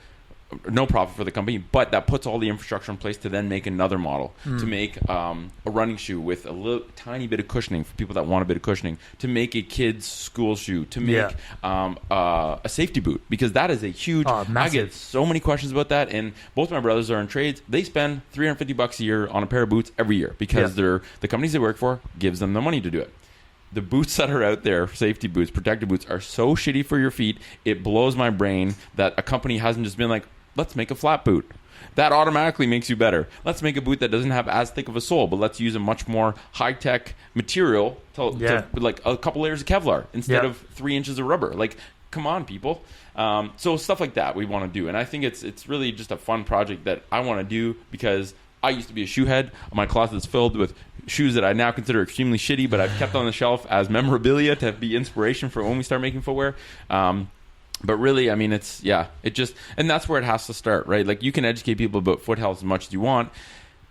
no profit for the company, but that puts all the infrastructure in place to then make another model, to make a running shoe with a little tiny bit of cushioning for people that want a bit of cushioning, to make a kid's school shoe, to make a safety boot, because that is a huge. I get so many questions about that, and both my brothers are in trades. They spend $350 a year on a pair of boots every year because the companies they work for gives them the money to do it. The boots that are out there, safety boots, protective boots, are so shitty for your feet. It blows my brain that a company hasn't just been like, let's make a flat boot. That automatically makes you better. Let's make a boot that doesn't have as thick of a sole, but let's use a much more high-tech material to like a couple layers of Kevlar instead of 3 inches of rubber. Like, come on, people. So stuff like that we want to do. And I think it's really just a fun project that I want to do because I used to be a shoe head. My closet is filled with shoes that I now consider extremely shitty, but I've kept on the shelf as memorabilia to be inspiration for when we start making footwear. But really, I mean, and that's where it has to start, right? Like, you can educate people about foot health as much as you want,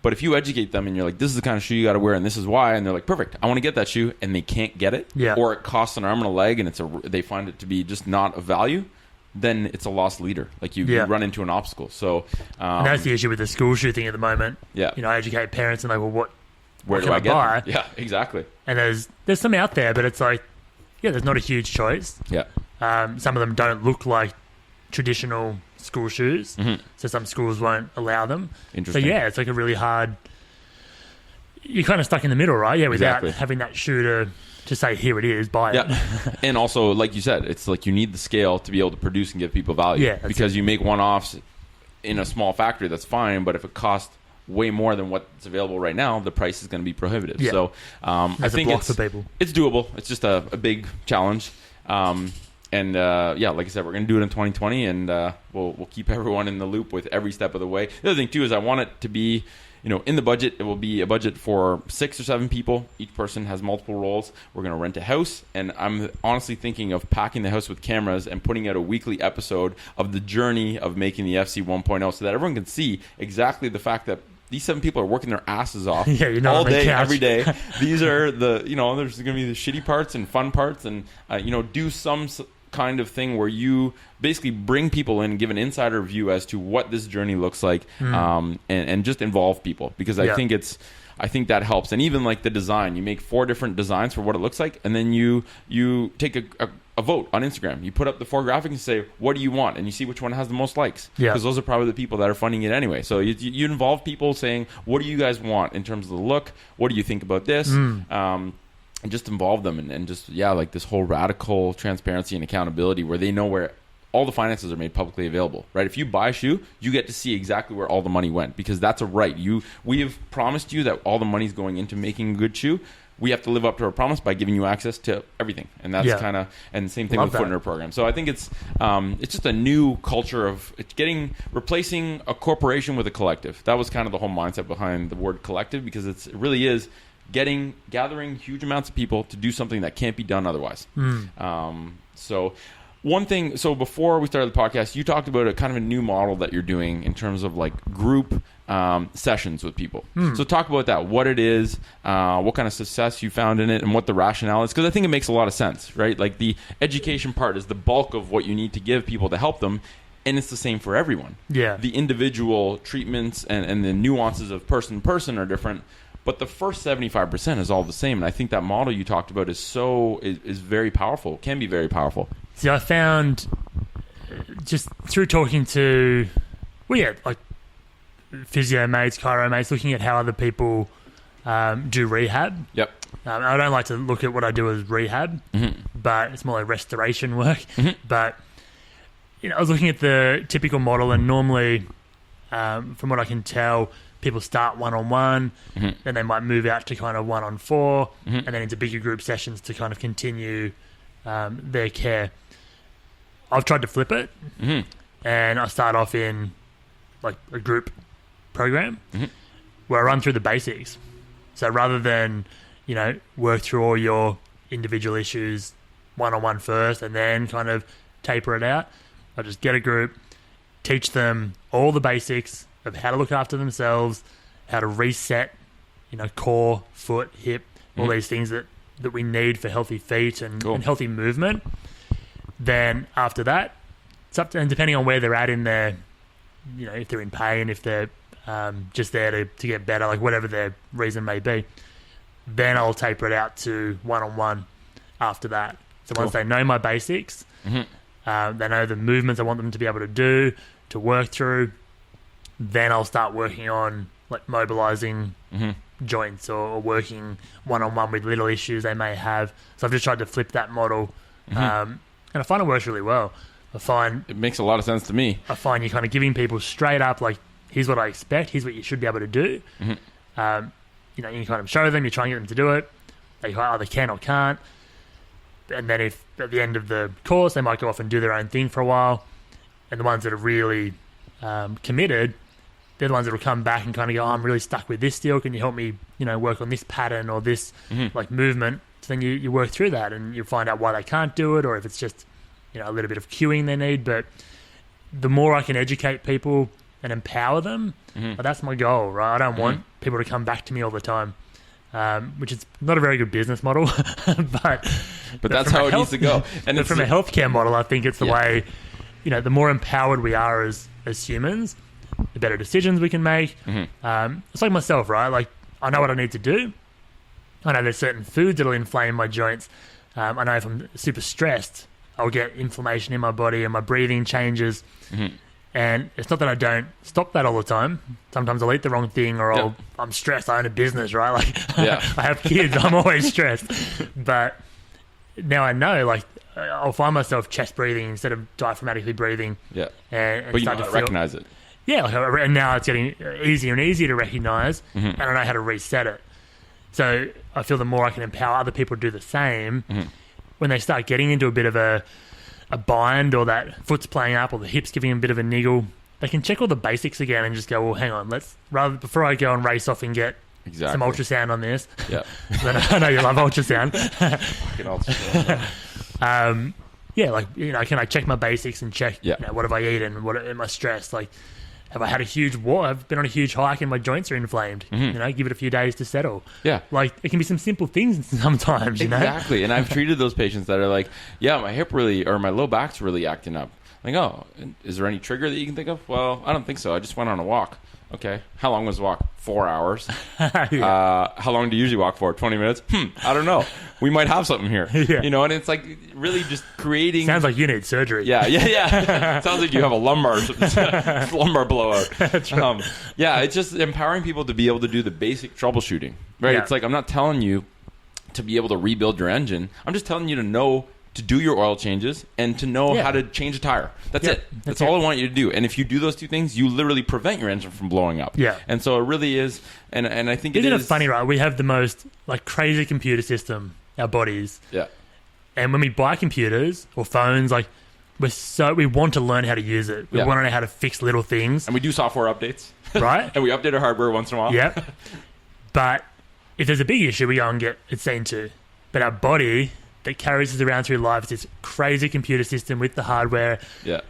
but if you educate them and you're like, this is the kind of shoe you got to wear and this is why, and they're like, perfect, I want to get that shoe, and they can't get it, or it costs an arm and a leg and they find it to be just not of value, then it's a lost leader. Like, you run into an obstacle. So and that's the issue with the school shoe thing at the moment. Yeah. I educate parents and like, well, where do I get buy? them? Yeah, exactly. And there's some out there, but it's like, there's not a huge choice. Yeah. Some of them don't look like traditional school shoes, so some schools won't allow them. Interesting. So it's like a really hard. You're kind of stuck in the middle, right? Yeah, without having that shoe to say, here it is, buy it. And also, like you said, it's like you need the scale to be able to produce and give people value. Yeah, because you make one-offs in a small factory, that's fine, but if it costs way more than what's available right now, the price is going to be prohibitive. Yeah. So I think for people. It's doable. It's just a big challenge. And like I said, we're going to do it in 2020, and we'll keep everyone in the loop with every step of the way. The other thing too is I want it to be, in the budget, it will be a budget for 6 or 7 people. Each person has multiple roles. We're going to rent a house, and I'm honestly thinking of packing the house with cameras and putting out a weekly episode of the journey of making the FC 1.0 so that everyone can see exactly the fact that these 7 people are working their asses off Yeah, you're not all on the day, couch. every day. These are the, there's going to be the shitty parts and fun parts, and, do some kind of thing where you basically bring people in, give an insider view as to what this journey looks like, and just involve people, because I think that helps. And even like the design, you make 4 different designs for what it looks like, and then you take a vote on Instagram. You put up the 4 graphics and say, what do you want? And you see which one has the most likes, because those are probably the people that are funding it anyway. So you involve people saying, what do you guys want in terms of the look? What do you think about this? And just involve them, and just like this whole radical transparency and accountability, where they know where all the finances are made publicly available, right? If you buy a shoe, you get to see exactly where all the money went, because that's a right. We have promised you that all the money's going into making a good shoe. We have to live up to our promise by giving you access to everything, and that's kind of, and same thing with Foot in Our program. So I think it's just a new culture of replacing a corporation with a collective. That was kind of the whole mindset behind the word collective, because it really is gathering huge amounts of people to do something that can't be done otherwise. So one thing, before we started the podcast, you talked about a kind of a new model that you're doing in terms of like group sessions with people. So talk about that, what it is, what kind of success you found in it, and what the rationale is, because I think it makes a lot of sense, right? Like the education part is the bulk of what you need to give people to help them, and it's the same for everyone. The individual treatments and the nuances of person to person are different, but the first 75% is all the same. And I think that model you talked about is very powerful, can be very powerful. See, I found just through talking to, like physio mates, chiro mates, looking at how other people do rehab. I don't like to look at what I do as rehab, but it's more like restoration work. But, I was looking at the typical model, and normally, from what I can tell, people start one-on-one, then they might move out to kind of 1-on-4, and then into bigger group sessions to kind of continue their care. I've tried to flip it, and I start off in like a group program where I run through the basics. So rather than, work through all your individual issues one-on-one first and then kind of taper it out, I just get a group, teach them all the basics of how to look after themselves, how to reset, core, foot, hip, all these things that we need for healthy feet and healthy movement. Then after that, it's up to, and depending on where they're at in their, if they're in pain, if they're just there to get better, like whatever their reason may be, then I'll taper it out to one-on-one after that. So once they know my basics, they know the movements I want them to be able to do, to work through, then I'll start working on like mobilizing joints or working one-on-one with little issues they may have. So I've just tried to flip that model, and I find it works really well. I find it makes a lot of sense to me. I find you're kind of giving people straight up, like, here's what I expect, here's what you should be able to do. You kind of show them, you try and get them to do it. They either can or can't. And then if at the end of the course, they might go off and do their own thing for a while. And the ones that are really committed, they're the ones that will come back and kind of go, I'm really stuck with this deal. Can you help me, work on this pattern or this like movement? So then you work through that and you find out why they can't do it, or if it's just, a little bit of cueing they need. But the more I can educate people and empower them, that's my goal, right? I don't want people to come back to me all the time, which is not a very good business model, but that's how it needs to go. And from a healthcare model, I think it's the way, the more empowered we are as humans, the better decisions we can make. It's like myself, right? Like, I know what I need to do. I know there's certain foods that'll inflame my joints. I know if I'm super stressed, I'll get inflammation in my body and my breathing changes. And it's not that I don't stop that all the time. Sometimes I'll eat the wrong thing, or I'm stressed. I own a business, right? Like, I have kids. I'm always stressed. But now I know, like, I'll find myself chest breathing instead of diaphragmatically breathing. And but you know how to recognize it. And now it's getting easier and easier to recognize, and I know how to reset it. So I feel the more I can empower other people to do the same, when they start getting into a bit of a bind, or that foot's playing up, or the hip's giving them a bit of a niggle, they can check all the basics again and just go, well, hang on, before I go and race off and get some ultrasound on this. I know you love ultrasound. Fucking ultrasound. Can I check my basics and check, what have I eaten, what am I stressed? Like, have I had a huge walk? I've been on a huge hike and my joints are inflamed. You know, give it a few days to settle. Yeah. Like, it can be some simple things sometimes, you know? Exactly. And I've treated those patients that are like, yeah, my hip really, or my low back's really acting up. Like, oh, is there any trigger that you can think of? Well, I don't think so. I just went on a walk. Okay. How long was the walk? 4 hours. How long do you usually walk for? 20 minutes? I don't know. We might have something here. Yeah. You know, and it's like really just creating. Sounds like you need surgery. Yeah. Sounds like you have a lumbar blowout. That's right. Yeah, it's just empowering people to be able to do the basic troubleshooting. Right? Yeah. It's like I'm not telling you to be able to rebuild your engine. I'm just telling you to know to do your oil changes and to know how to change a tire. That's it. That's all I want you to do. And if you do those two things, you literally prevent your engine from blowing up. Yeah. And so it really is, and I think Isn't it funny, right? We have the most like crazy computer system, our bodies. Yeah. And when we buy computers or phones, like we want to learn how to use it. We want to know how to fix little things. And we do software updates. Right? And we update our hardware once in a while. Yeah. But if there's a big issue, we go and get it seen to. But our body that carries us around through life is this crazy computer system with the hardware. Yeah.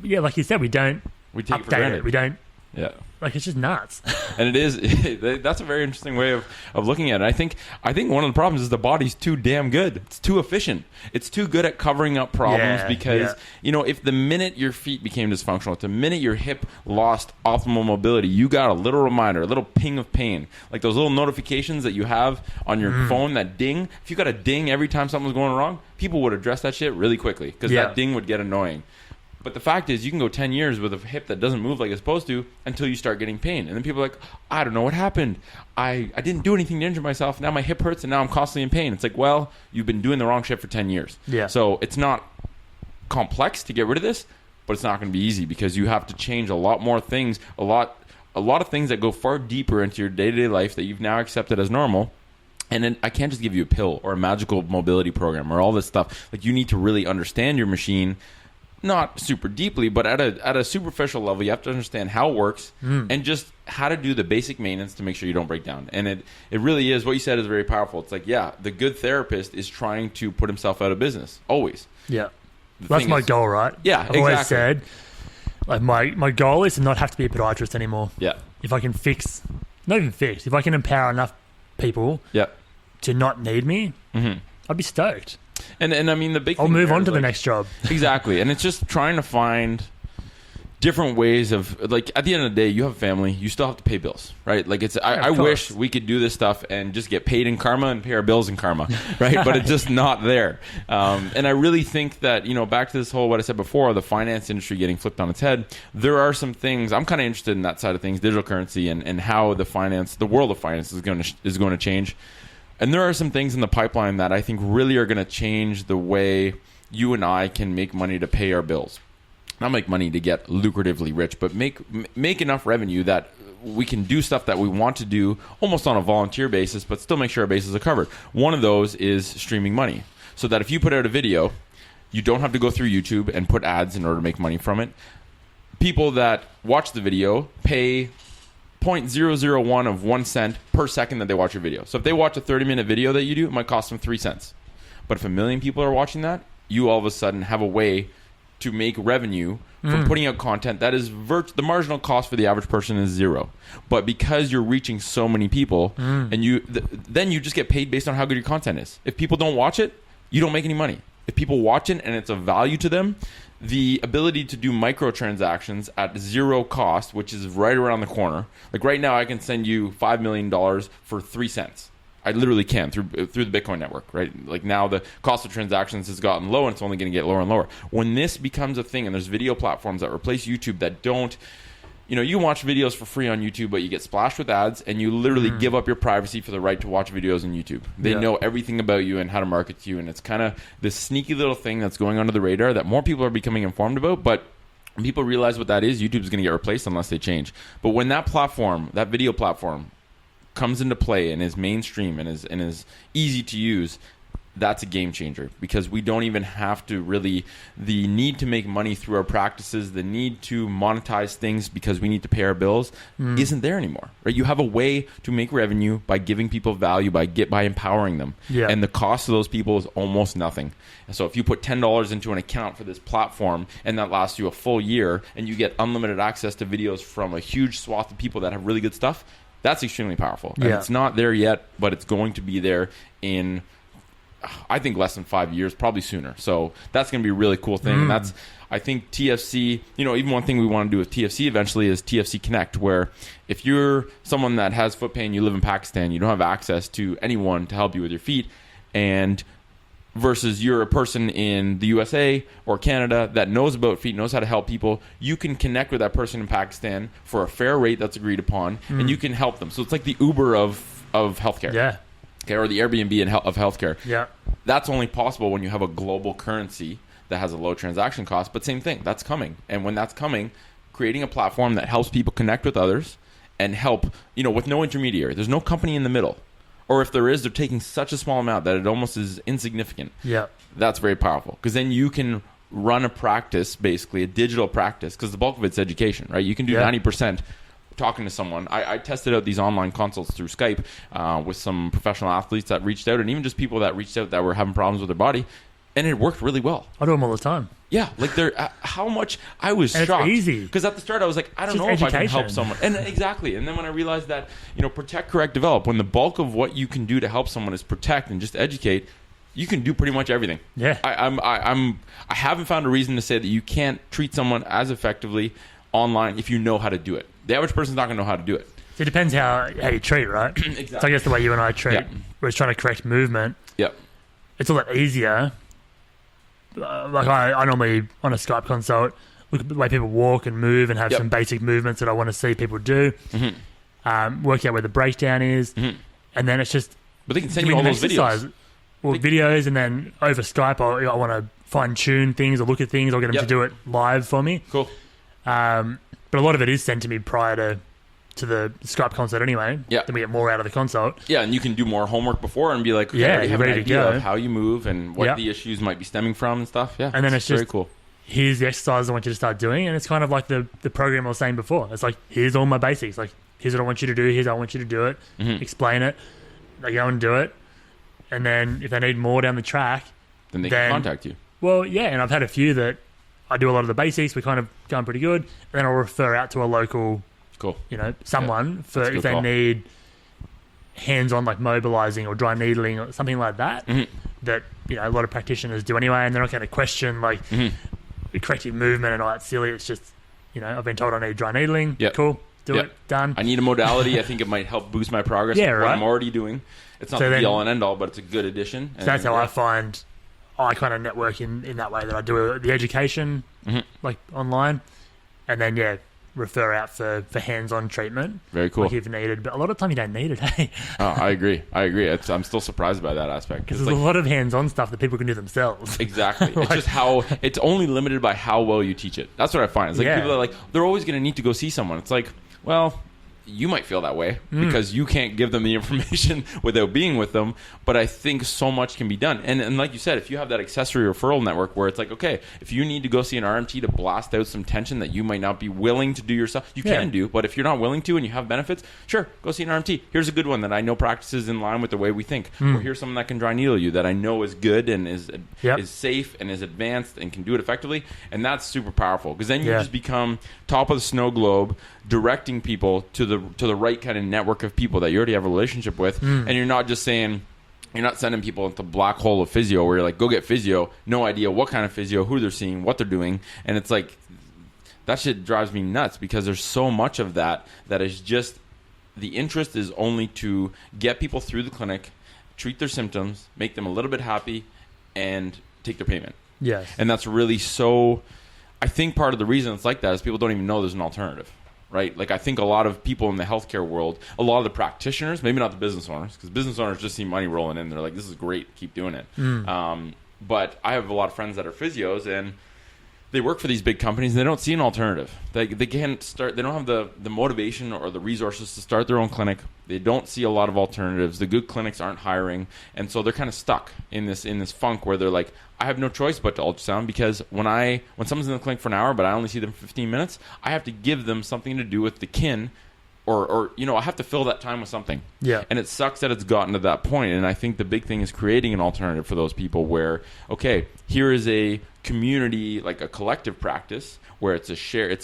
Yeah, like you said, we don't We take it for update granted. it. We don't. Yeah. Like, it's just nuts. And it is, that's a very interesting way of looking at it. I think one of the problems is the body's too damn good. It's too efficient. It's too good at covering up problems because, you know, if the minute your feet became dysfunctional, if the minute your hip lost optimal mobility, you got a little reminder, a little ping of pain. Like those little notifications that you have on your phone, that ding. If you got a ding every time something's going wrong, people would address that shit really quickly because that ding would get annoying. But the fact is, you can go 10 years with a hip that doesn't move like it's supposed to until you start getting pain. And then people are like, I don't know what happened. I didn't do anything to injure myself. Now my hip hurts and now I'm constantly in pain. It's like, well, you've been doing the wrong shit for 10 years. Yeah. So it's not complex to get rid of this, but it's not going to be easy because you have to change a lot more things, a lot of things that go far deeper into your day-to-day life that you've now accepted as normal. And then I can't just give you a pill or a magical mobility program or all this stuff. Like, you need to really understand your machine. Not super deeply, but at a superficial level, you have to understand how it works and just how to do the basic maintenance to make sure you don't break down. And it really is, what you said is very powerful. It's like, yeah, the good therapist is trying to put himself out of business, always. Yeah. That's my goal, right? Yeah, I've always said, like, my goal is to not have to be a podiatrist anymore. Yeah. If I can if I can empower enough people to not need me, I'd be stoked. And I mean, the big thing I'll move on to the next job. Exactly. And it's just trying to find different ways of, like, at the end of the day, you have a family, you still have to pay bills, right? Like, it's I wish we could do this stuff and just get paid in karma and pay our bills in karma, right? But it's just not there. And I really think that, you know, back to this whole, what I said before, the finance industry getting flipped on its head, there are some things, I'm kind of interested in that side of things, digital currency and how the world of finance is going to change. And there are some things in the pipeline that I think really are going to change the way you and I can make money to pay our bills. Not make money to get lucratively rich, but make enough revenue that we can do stuff that we want to do almost on a volunteer basis, but still make sure our bases are covered. One of those is streaming money. So that if you put out a video, you don't have to go through YouTube and put ads in order to make money from it. People that watch the video pay 0.001 of 1 cent per second that they watch your video. So if they watch a 30-minute video that you do, it might cost them 3 cents. But if 1 million people are watching that, you all of a sudden have a way to make revenue from putting out content that is the marginal cost for the average person is zero. But because you're reaching so many people, and then you just get paid based on how good your content is. If people don't watch it, you don't make any money. If people watch it and it's of value to them, the ability to do microtransactions at zero cost, which is right around the corner. Like right now, I can send you $5 million for 3 cents. I literally can through the Bitcoin network, right? Like now the cost of transactions has gotten low and it's only going to get lower and lower. When this becomes a thing and there's video platforms that replace YouTube that don't, you know, you can watch videos for free on YouTube, but you get splashed with ads and you literally give up your privacy for the right to watch videos on YouTube. They know everything about you and how to market to you. And it's kind of this sneaky little thing that's going under the radar that more people are becoming informed about. But when people realize what that is, YouTube is going to get replaced unless they change. But when that platform, that video platform comes into play and is mainstream and is easy to use, that's a game changer, because we don't even have to really, the need to make money through our practices, the need to monetize things because we need to pay our bills isn't there anymore, right? You have a way to make revenue by giving people value, by empowering them. Yeah. And the cost of those people is almost nothing. And so if you put $10 into an account for this platform and that lasts you a full year and you get unlimited access to videos from a huge swath of people that have really good stuff, that's extremely powerful. And it's not there yet, but it's going to be there in, I think, less than 5 years, probably sooner. So that's going to be a really cool thing. And that's, I think TFC, even one thing we want to do with TFC eventually is TFC Connect, where if you're someone that has foot pain, you live in Pakistan, you don't have access to anyone to help you with your feet, and versus you're a person in the USA or Canada that knows about feet, knows how to help people, you can connect with that person in Pakistan for a fair rate that's agreed upon, and you can help them. So it's like the Uber of healthcare. Yeah. Okay, or the Airbnb of healthcare. Yeah. That's only possible when you have a global currency that has a low transaction cost, but same thing, that's coming. And when that's coming, creating a platform that helps people connect with others and help, with no intermediary. There's no company in the middle. Or if there is, they're taking such a small amount that it almost is insignificant. Yeah. That's very powerful, because then you can run a practice, basically a digital practice, because the bulk of it's education, right? You can do 90% talking to someone. I tested out these online consults through Skype with some professional athletes that reached out, and even just people that reached out that were having problems with their body, and it worked really well. I do them all the time. Yeah, like how much I was and shocked. It's easy, because at the start I was like, I don't know if I can help someone, and exactly. And then when I realized that protect, correct, develop, when the bulk of what you can do to help someone is protect and just educate, you can do pretty much everything. Yeah, I haven't found a reason to say that you can't treat someone as effectively online if you know how to do it. The average person's not going to know how to do it. So it depends how you treat, right? Exactly. So I guess the way you and I treat, we're trying to correct movement. Yep. It's a lot easier. Like I normally, on a Skype consult, look at the way people walk and move and have some basic movements that I want to see people do. Work out where the breakdown is. And then it's just... But they can send you all those videos. Or videos, and then over Skype, I want to fine-tune things or look at things or get them to do it live for me. Cool. But a lot of it is sent to me prior to the Skype consult anyway. Yeah. Then we get more out of the consult. Yeah, and you can do more homework before and be like, okay, you're have ready an to idea go. of how you move and what the issues might be stemming from and stuff. Yeah, and then it's just very cool. Here's the exercise I want you to start doing, and it's kind of like the program I was saying before. It's like, here's all my basics. Like, here's what I want you to do. Here's how I want you to do it. Explain it. They go and do it. And then if they need more down the track, then they can contact you. Well, yeah, and I've had a few that I do a lot of the basics. We're kind of going pretty good. And then I'll refer out to a local, someone for if they need hands-on, like mobilizing or dry needling or something like that. That a lot of practitioners do anyway, and they're not going to question like corrective movement and all that silly. It's just I've been told I need dry needling. Cool, do it, done. I need a modality. I think it might help boost my progress. Yeah, right. What I'm already doing. It's not the be all and end all, but it's a good addition. So that's how I find I kind of network in that way, that I do the education like online, and then refer out for hands-on treatment. Very cool. Like if needed, but a lot of time you don't need it. Hey. Oh, I agree. I'm still surprised by that aspect, because there's a lot of hands-on stuff that people can do themselves. Exactly. It's just how it's only limited by how well you teach it. That's what I find. It's like people are like, they're always going to need to go see someone. It's like, well, you might feel that way because you can't give them the information without being with them. But I think so much can be done. And like you said, if you have that accessory referral network where it's like, okay, if you need to go see an RMT to blast out some tension that you might not be willing to do yourself, you can do. But if you're not willing to and you have benefits, sure, go see an RMT. Here's a good one that I know practices in line with the way we think. Or here's someone that can dry needle you that I know is good and is safe and is advanced and can do it effectively. And that's super powerful, because then you just become top of the snow globe, directing people to the right kind of network of people that you already have a relationship with. And you're not just saying, you're not sending people into the black hole of physio where you're like, go get physio, no idea what kind of physio, who they're seeing, what they're doing. And it's like, that shit drives me nuts, because there's so much of that is just, the interest is only to get people through the clinic, treat their symptoms, make them a little bit happy, and take their payment. Yes. And that's really so, I think part of the reason it's like that is people don't even know there's an alternative. Right? Like, I think a lot of people in the healthcare world, a lot of the practitioners, maybe not the business owners, because business owners just see money rolling in. They're like, this is great, keep doing it. But I have a lot of friends that are physios, and they work for these big companies and they don't see an alternative. They can't start. They don't have the motivation or the resources to start their own clinic. They don't see a lot of alternatives. The good clinics aren't hiring, and so they're kind of stuck in this funk where they're like, I have no choice but to ultrasound, because when someone's in the clinic for an hour but I only see them for 15 minutes, I have to give them something to do with the kin. Or I have to fill that time with something. Yeah. And it sucks that it's gotten to that point. And I think the big thing is creating an alternative for those people where, okay, here is a community, like a collective practice where it's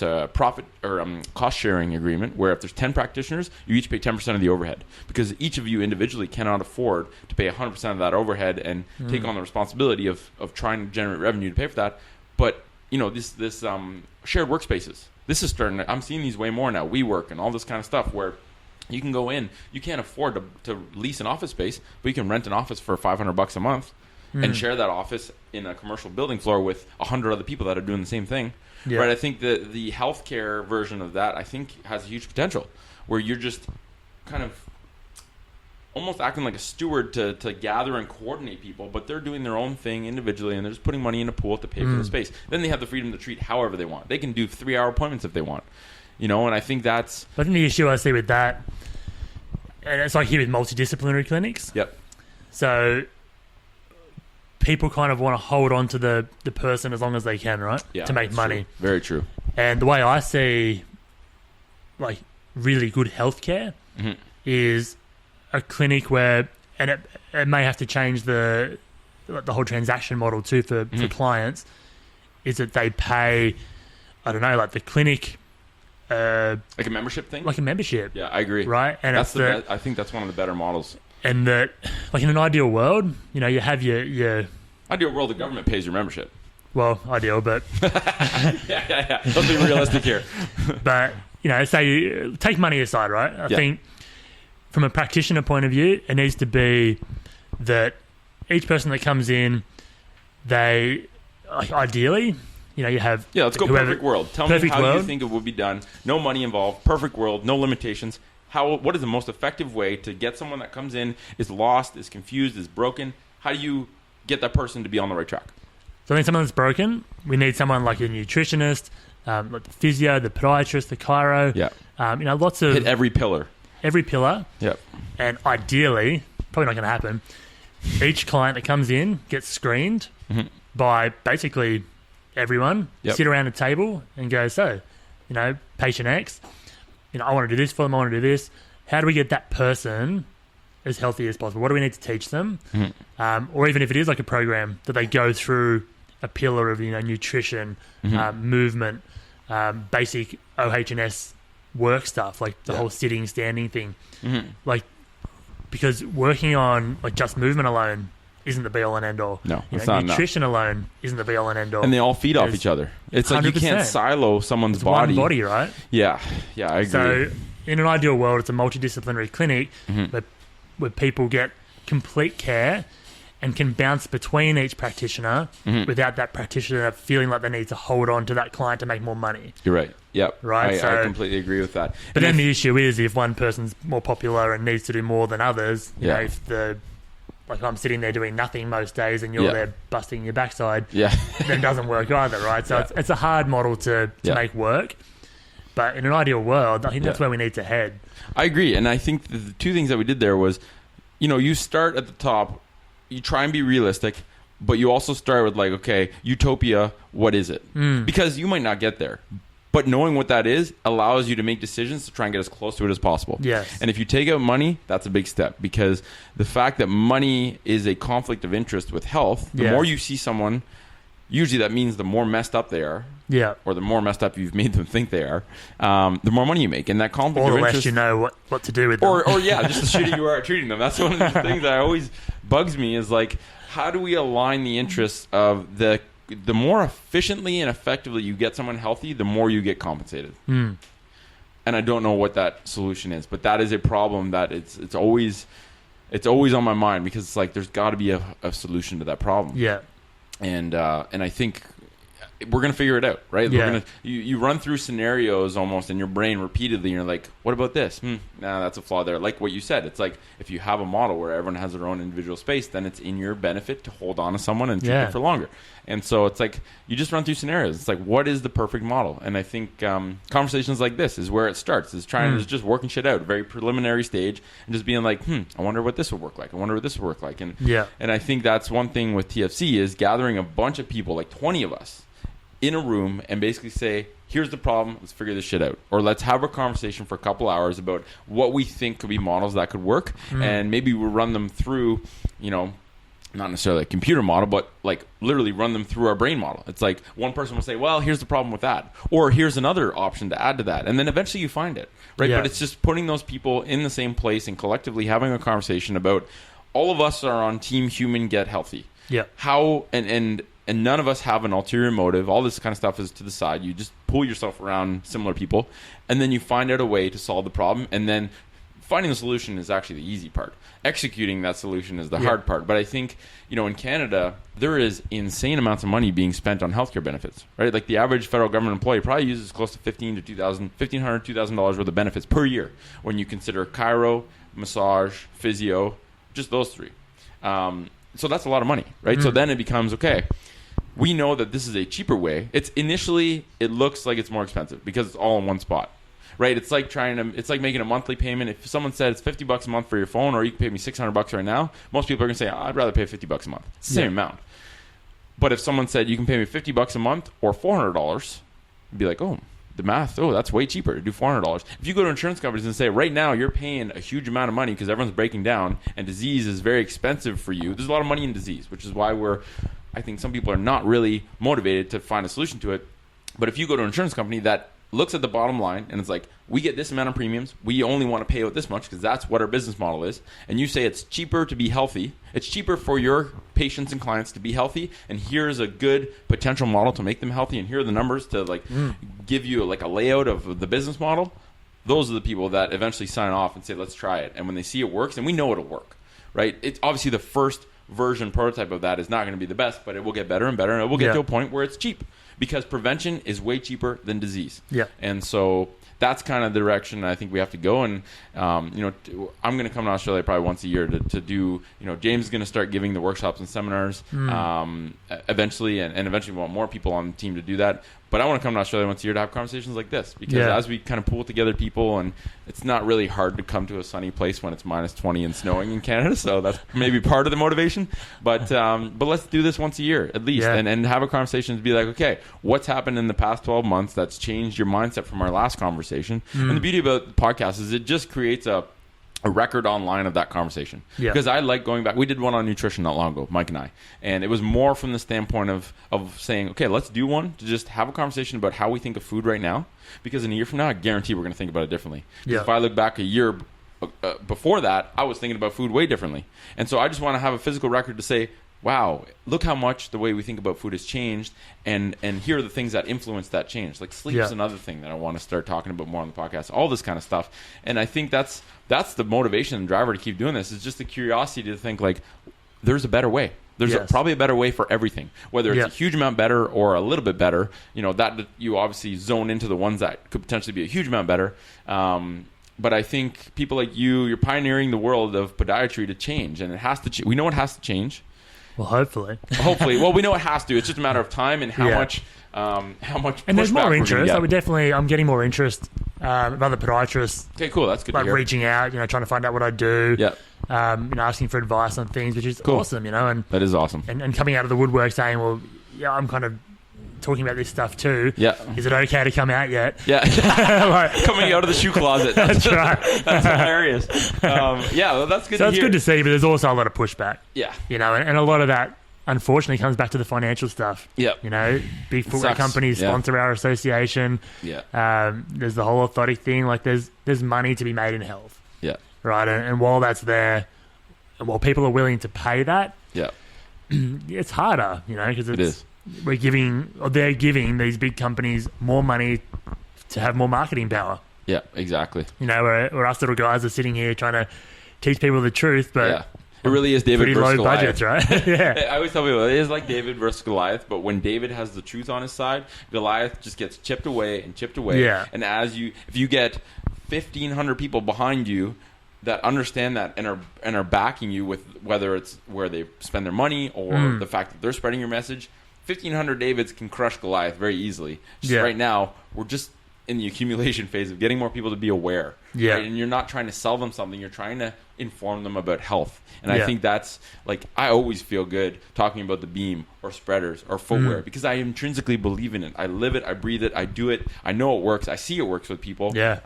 a profit or cost sharing agreement where if there's 10 practitioners, you each pay 10% of the overhead, because each of you individually cannot afford to pay 100% of that overhead and take on the responsibility of trying to generate revenue to pay for that. But, this shared workspaces. This is I'm seeing these way more now. WeWork and all this kind of stuff where you can go in. You can't afford to lease an office space, but you can rent an office for $500 a month and share that office in a commercial building floor with 100 other people that are doing the same thing. Yeah. Right? I think the healthcare version of that, I think, has a huge potential where you're just kind of almost acting like a steward to gather and coordinate people, but they're doing their own thing individually, and they're just putting money in a pool to pay for the space. Then they have the freedom to treat however they want. They can do 3-hour appointments if they want, and I think that's... I think the issue I see with that, and it's like here with multidisciplinary clinics. Yep. So people kind of want to hold on to the person as long as they can, right? Yeah, to make money. True. Very true. And the way I see like really good healthcare is a clinic where, and it may have to change the whole transaction model too for clients, is that they pay, I don't know, like the clinic, like a membership thing, like a membership. Yeah, I agree. Right, and that's I think that's one of the better models. And that, like in an ideal world, you have your ideal world, the government pays your membership. Well, ideal, but yeah. Let's be realistic here. But say take money aside, right? I think. From a practitioner point of view, it needs to be that each person that comes in, they ideally, you have... Yeah, let's go perfect world. Tell me how you think it would be done. No money involved. Perfect world. No limitations. What is the most effective way to get someone that comes in, is lost, is confused, is broken? How do you get that person to be on the right track? So I think someone that's broken, we need someone like a nutritionist, like the physio, the podiatrist, the chiro. Yeah. Lots of... Hit every pillar. Every pillar. Yep. And ideally, probably not going to happen, each client that comes in gets screened by basically everyone. Yep. Sit around a table and go, so, patient X, I want to do this for them, I want to do this. How do we get that person as healthy as possible? What do we need to teach them? Or even if it is like a program that they go through a pillar of, nutrition, movement, basic OH&S work stuff, like the whole sitting, standing thing. Like, because working on like just movement alone isn't the be all and end all. No, it's not nutrition alone isn't the be all and end all. And they all feed off each other. It's 100%. Like you can't silo someone's body. One body, right? Yeah, I agree. So in an ideal world, it's a multidisciplinary clinic where people get complete care and can bounce between each practitioner without that practitioner feeling like they need to hold on to that client to make more money. You're right. Yep. Right. I completely agree with that. But then the issue is if one person's more popular and needs to do more than others, if I'm sitting there doing nothing most days and you're there busting your backside, then it doesn't work either, right? So it's a hard model to make work. But in an ideal world, I think that's where we need to head. I agree. And I think the two things that we did there was, you start at the top, you try and be realistic, but you also start with like, okay, utopia, what is it? Because you might not get there. But knowing what that is allows you to make decisions to try and get as close to it as possible. Yes. And if you take out money, that's a big step, because the fact that money is a conflict of interest with health, the more you see someone, usually that means the more messed up they are. Yeah. Or the more messed up you've made them think they are, the more money you make. And that conflict of interest... Or the less you know what to do with them. Or just the shitty you are at treating them. That's one of the things that always bugs me is like, how do we align the interests of the more efficiently and effectively you get someone healthy, the more you get compensated. And I don't know what that solution is, but that is a problem that it's always on my mind, because it's like there's got to be a solution to that problem. Yeah. And I think we're going to figure it out, right? Yeah. We're gonna, you run through scenarios almost in your brain repeatedly, and you're like, what about this? Nah, that's a flaw there. Like what you said, it's like if you have a model where everyone has their own individual space, then it's in your benefit to hold on to someone and keep it for longer. And so it's like you just run through scenarios. It's like, what is the perfect model? And I think conversations like this is where it starts, is trying to just working shit out, very preliminary stage, and just being like, I wonder what this would work like. I wonder what this would work like. And I think that's one thing with TFC is gathering a bunch of people, like 20 of us, in a room and basically say, here's the problem, let's figure this shit out. Or let's have a conversation for a couple hours about what we think could be models that could work. And maybe we'll run them through, not necessarily a computer model, but like literally run them through our brain model. It's like one person will say, well, here's the problem with that. Or here's another option to add to that. And then eventually you find it, right? But it's just putting those people in the same place and collectively having a conversation about all of us are on team human get healthy. Yeah. How, and none of us have an ulterior motive. All this kind of stuff is to the side. You just pull yourself around similar people, and then you find out a way to solve the problem. And then finding the solution is actually the easy part. Executing that solution is the hard part. But I think, in Canada, there is insane amounts of money being spent on healthcare benefits, right? Like the average federal government employee probably uses close to $1,500 to $2,000 worth of benefits per year when you consider chiro, massage, physio, just those three. So that's a lot of money, right? So then it becomes, okay, we know that this is a cheaper way. It's initially, it looks like it's more expensive because it's all in one spot, right? It's like it's like making a monthly payment. If someone said it's $50 a month for your phone, or you can pay me $600 right now, most people are going to say, I'd rather pay $50 a month. It's the same amount. But if someone said you can pay me $50 a month or $400, you'd be like, oh, the math, that's way cheaper to do $400. If you go to insurance companies and say, right now you're paying a huge amount of money because everyone's breaking down and disease is very expensive for you. There's a lot of money in disease, which is why I think some people are not really motivated to find a solution to it. But if you go to an insurance company that looks at the bottom line and it's like, we get this amount of premiums, we only want to pay out this much because that's what our business model is, and you say it's cheaper to be healthy, it's cheaper for your patients and clients to be healthy, and here's a good potential model to make them healthy, and here are the numbers to give you like a layout of the business model. Those are the people that eventually sign off and say, let's try it. And when they see it works, and we know it'll work, right? It's obviously the first version prototype of that is not going to be the best, but it will get better and better, and it will get to a point where it's cheap because prevention is way cheaper than disease. And so that's kind of the direction I think we have to go. And I'm going to come to Australia probably once a year to do, James is going to start giving the workshops and seminars eventually, and eventually we want more people on the team to do that. But I want to come to Australia once a year to have conversations like this because as we kind of pull together people, and it's not really hard to come to a sunny place when it's minus 20 and snowing in Canada, so that's maybe part of the motivation. But let's do this once a year at least, and have a conversation to be like, okay, what's happened in the past 12 months that's changed your mindset from our last conversation? And the beauty about the podcast is it just creates a record online of that conversation. Because I like going back. We did one on nutrition not long ago, Mike and I, and it was more from the standpoint of saying, okay, let's do one to just have a conversation about how we think of food right now, because in a year from now I guarantee we're going to think about it differently. If I look back a year before that, I was thinking about food way differently, and so I just want to have a physical record to say, wow, look how much the way we think about food has changed, and here are the things that influence that change. Like sleep is another thing that I want to start talking about more on the podcast, all this kind of stuff. And I think that's the motivation and driver to keep doing this, is just the curiosity to think like, there's a better way. There's probably a better way for everything, whether it's a huge amount better or a little bit better. That you obviously zone into the ones that could potentially be a huge amount better. But I think people like you're pioneering the world of podiatry to change, and it has to. We know it has to change. Well, hopefully. Well, we know it has to. It's just a matter of time and how much. And there's more interest. I'm getting more interest from other podiatrists. Okay, cool. That's good. Like to hear. Reaching out, trying to find out what I do. Asking for advice on things, which is awesome. And that is awesome. And coming out of the woodwork saying, well, I'm kind of talking about this stuff too. Is it okay to come out yet? Coming out of the shoe closet. That's right. That's hilarious. That's good. So it's good to see, but there's also a lot of pushback. And a lot of that, unfortunately, comes back to the financial stuff. Big footwear companies sponsor our association. There's the whole orthotic thing. Like there's money to be made in health. Right. And while that's there, and while people are willing to pay that, it's harder. Because it is. They're giving these big companies more money to have more marketing power. Yeah, exactly. Where us little guys are sitting here trying to teach people the truth, but It really is David pretty versus low Goliath. budgets, right? Yeah. I always tell people it is like David versus Goliath, but when David has the truth on his side, Goliath just gets chipped away and chipped away. Yeah. And if you get 1,500 people behind you that understand that and are backing you with whether it's where they spend their money or the fact that they're spreading your message, 1,500 Davids can crush Goliath very easily. Just right now, we're just in the accumulation phase of getting more people to be aware. Yeah. Right? And you're not trying to sell them something. You're trying to inform them about health. And I think that's, like, I always feel good talking about the beam or spreaders or footwear because I intrinsically believe in it. I live it. I breathe it. I do it. I know it works. I see it works with people. Yeah.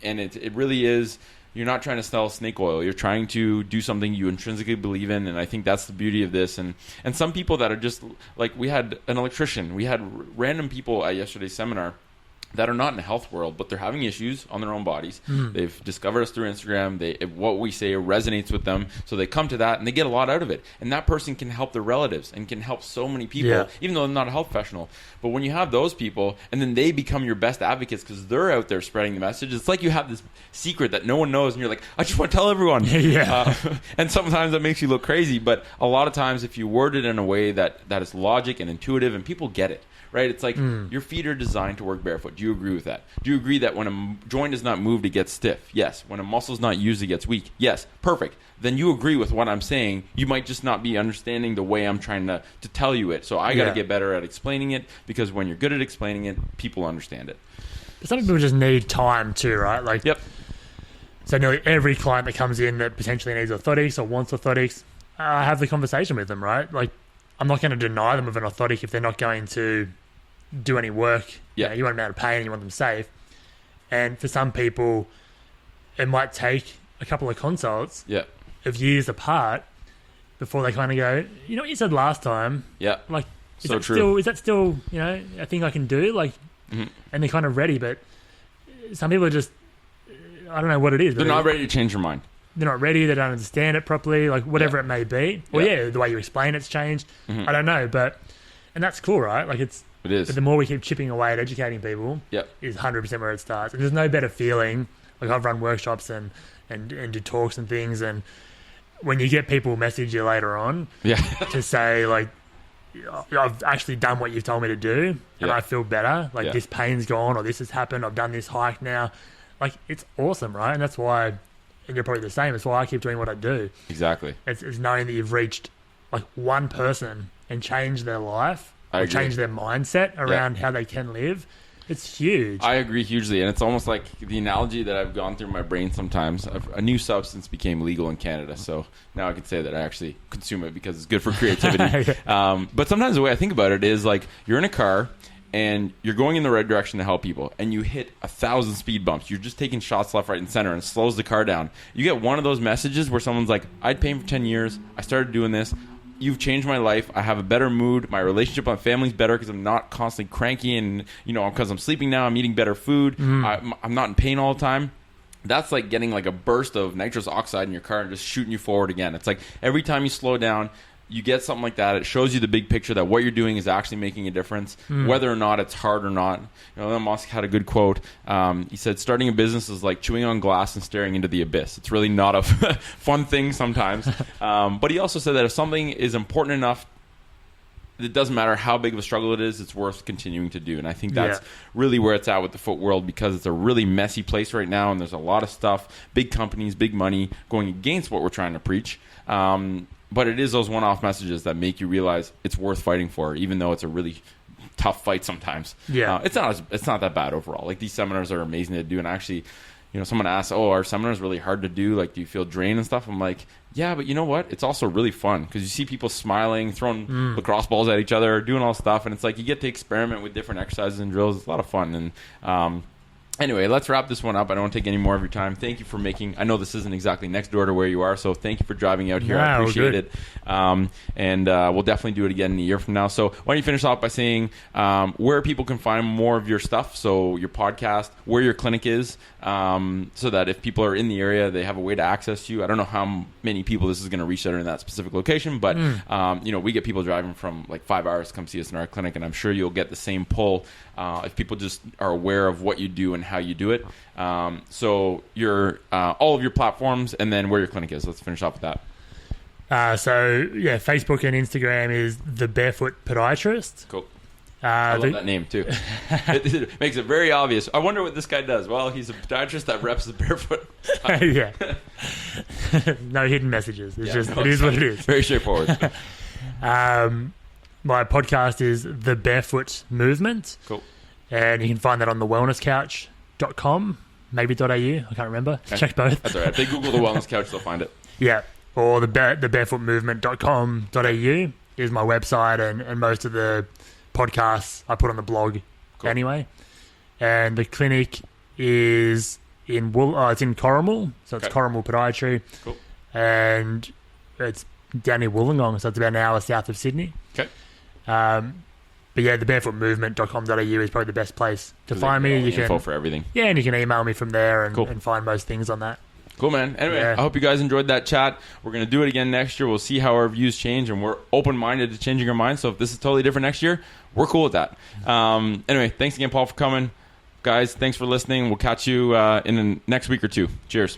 And it really is, you're not trying to sell snake oil. You're trying to do something you intrinsically believe in. And I think that's the beauty of this. And some people that are just, like, we had an electrician. We had random people at yesterday's seminar that are not in the health world, but they're having issues on their own bodies. They've discovered us through Instagram. What we say resonates with them, so they come to that and they get a lot out of it. And that person can help their relatives and can help so many people, even though they're not a health professional. But when you have those people, and then they become your best advocates because they're out there spreading the message, it's like you have this secret that no one knows, and you're like, I just want to tell everyone. And sometimes that makes you look crazy, but a lot of times if you word it in a way that is logic and intuitive, and people get it. Right? It's like your feet are designed to work barefoot. Do you agree with that? Do you agree that when a joint is not moved, it gets stiff? Yes. When a muscle is not used, it gets weak? Yes. Perfect. Then you agree with what I'm saying. You might just not be understanding the way I'm trying to tell you it. So I got to get better at explaining it, because when you're good at explaining it, people understand it. But some people just need time too, right? Like, so nearly every client that comes in that potentially needs orthotics or wants orthotics, I have the conversation with them, right? Like, I'm not going to deny them of an orthotic if they're not going to do any work. You want them out of pain and you want them safe. And for some people, it might take a couple of consults of years apart before they kind of go, you know what you said last time? Like, is that still, you know, a thing I can do? Like, and they're kind of ready, but some people are just, I don't know what it is. They're not ready to change their mind. They're not ready. They don't understand it properly, like whatever it may be. Or the way you explain it's changed. I don't know, and that's cool, right? Like, it is. But the more we keep chipping away at educating people, is 100% where it starts. And there's no better feeling. Like, I've run workshops and do talks and things, and when you get people message you later on to say, like, I've actually done what you've told me to do, and I feel better. Like, this pain's gone, or this has happened. I've done this hike now. Like, it's awesome, right? And that's why, and you're probably the same. That's why I keep doing what I do. Exactly. It's knowing that you've reached, like, one person and changed their life. Or change their mindset around how they can live. It's huge. I agree hugely. And it's almost like the analogy that I've gone through my brain sometimes. A new substance became legal in Canada. So now I can say that I actually consume it because it's good for creativity. But sometimes the way I think about it is, like, you're in a car and you're going in the right direction to help people, and you hit 1,000 speed bumps. You're just taking shots left, right, and center, and it slows the car down. You get one of those messages where someone's like, I'd pain for 10 years. I started doing this. You've changed my life. I have a better mood. My relationship with my family's better because I'm not constantly cranky, and, you know, because I'm sleeping now, I'm eating better food. I'm not in pain all the time. That's like getting like a burst of nitrous oxide in your car and just shooting you forward again. It's like every time you slow down, you get something like that. It shows you the big picture that what you're doing is actually making a difference, whether or not it's hard or not. You know, Elon Musk had a good quote. He said, starting a business is like chewing on glass and staring into the abyss. It's really not a fun thing sometimes. But he also said that if something is important enough, it doesn't matter how big of a struggle it is, it's worth continuing to do. And I think that's really where it's at with the foot world, because it's a really messy place right now, and there's a lot of stuff, big companies, big money, going against what we're trying to preach. But it is those one-off messages that make you realize it's worth fighting for, even though it's a really tough fight sometimes. It's not that bad overall. Like, these seminars are amazing to do, and actually, you know, someone asks, are seminars really hard to do? Like, do you feel drained and stuff? I'm like, yeah, but you know what? It's also really fun, because you see people smiling, throwing lacrosse balls at each other, doing all stuff, and it's like you get to experiment with different exercises and drills. It's a lot of fun. And anyway, let's wrap this one up. I don't want to take any more of your time. Thank you for making... I know this isn't exactly next door to where you are, so thank you for driving out here. I appreciate it. And we'll definitely do it again in a year from now. So why don't you finish off by saying where people can find more of your stuff, so your podcast, where your clinic is, so that if people are in the area, they have a way to access you. I don't know how many people this is going to reach that are in that specific location, but you know, we get people driving from like 5 hours to come see us in our clinic, and I'm sure you'll get the same pull if people just are aware of what you do and how you do it. So your all of your platforms, and then where your clinic is. Let's finish off with that. Facebook and Instagram is The Barefoot Podiatrist. Cool. I love that name too. It makes it very obvious. I wonder what this guy does. Well, he's a podiatrist that reps the barefoot. Yeah. No hidden messages. It is what it is. Very straightforward. My podcast is The Barefoot Movement. Cool. And you can find that on thewellnesscouch.com, maybe .au. I can't remember. Okay. Check both. That's all right. If they Google The Wellness Couch, they'll find it. Yeah. Or the barefootmovement.com.au is my website, and most of the podcasts I put on the blog anyway. And the clinic is in it's in Corrimal, so it's Corrimal Podiatry. Cool. And it's down near Wollongong, so it's about an hour south of Sydney. Okay. But yeah, the barefootmovement.com.au is probably the best place to find me. You can info for everything. Yeah, and you can email me from there and find most things on that. Cool, man. Anyway, I hope you guys enjoyed that chat. We're going to do it again next year. We'll see how our views change, and we're open-minded to changing our minds. So if this is totally different next year, we're cool with that. Anyway, thanks again, Paul, for coming. Guys, thanks for listening. We'll catch you in the next week or two. Cheers.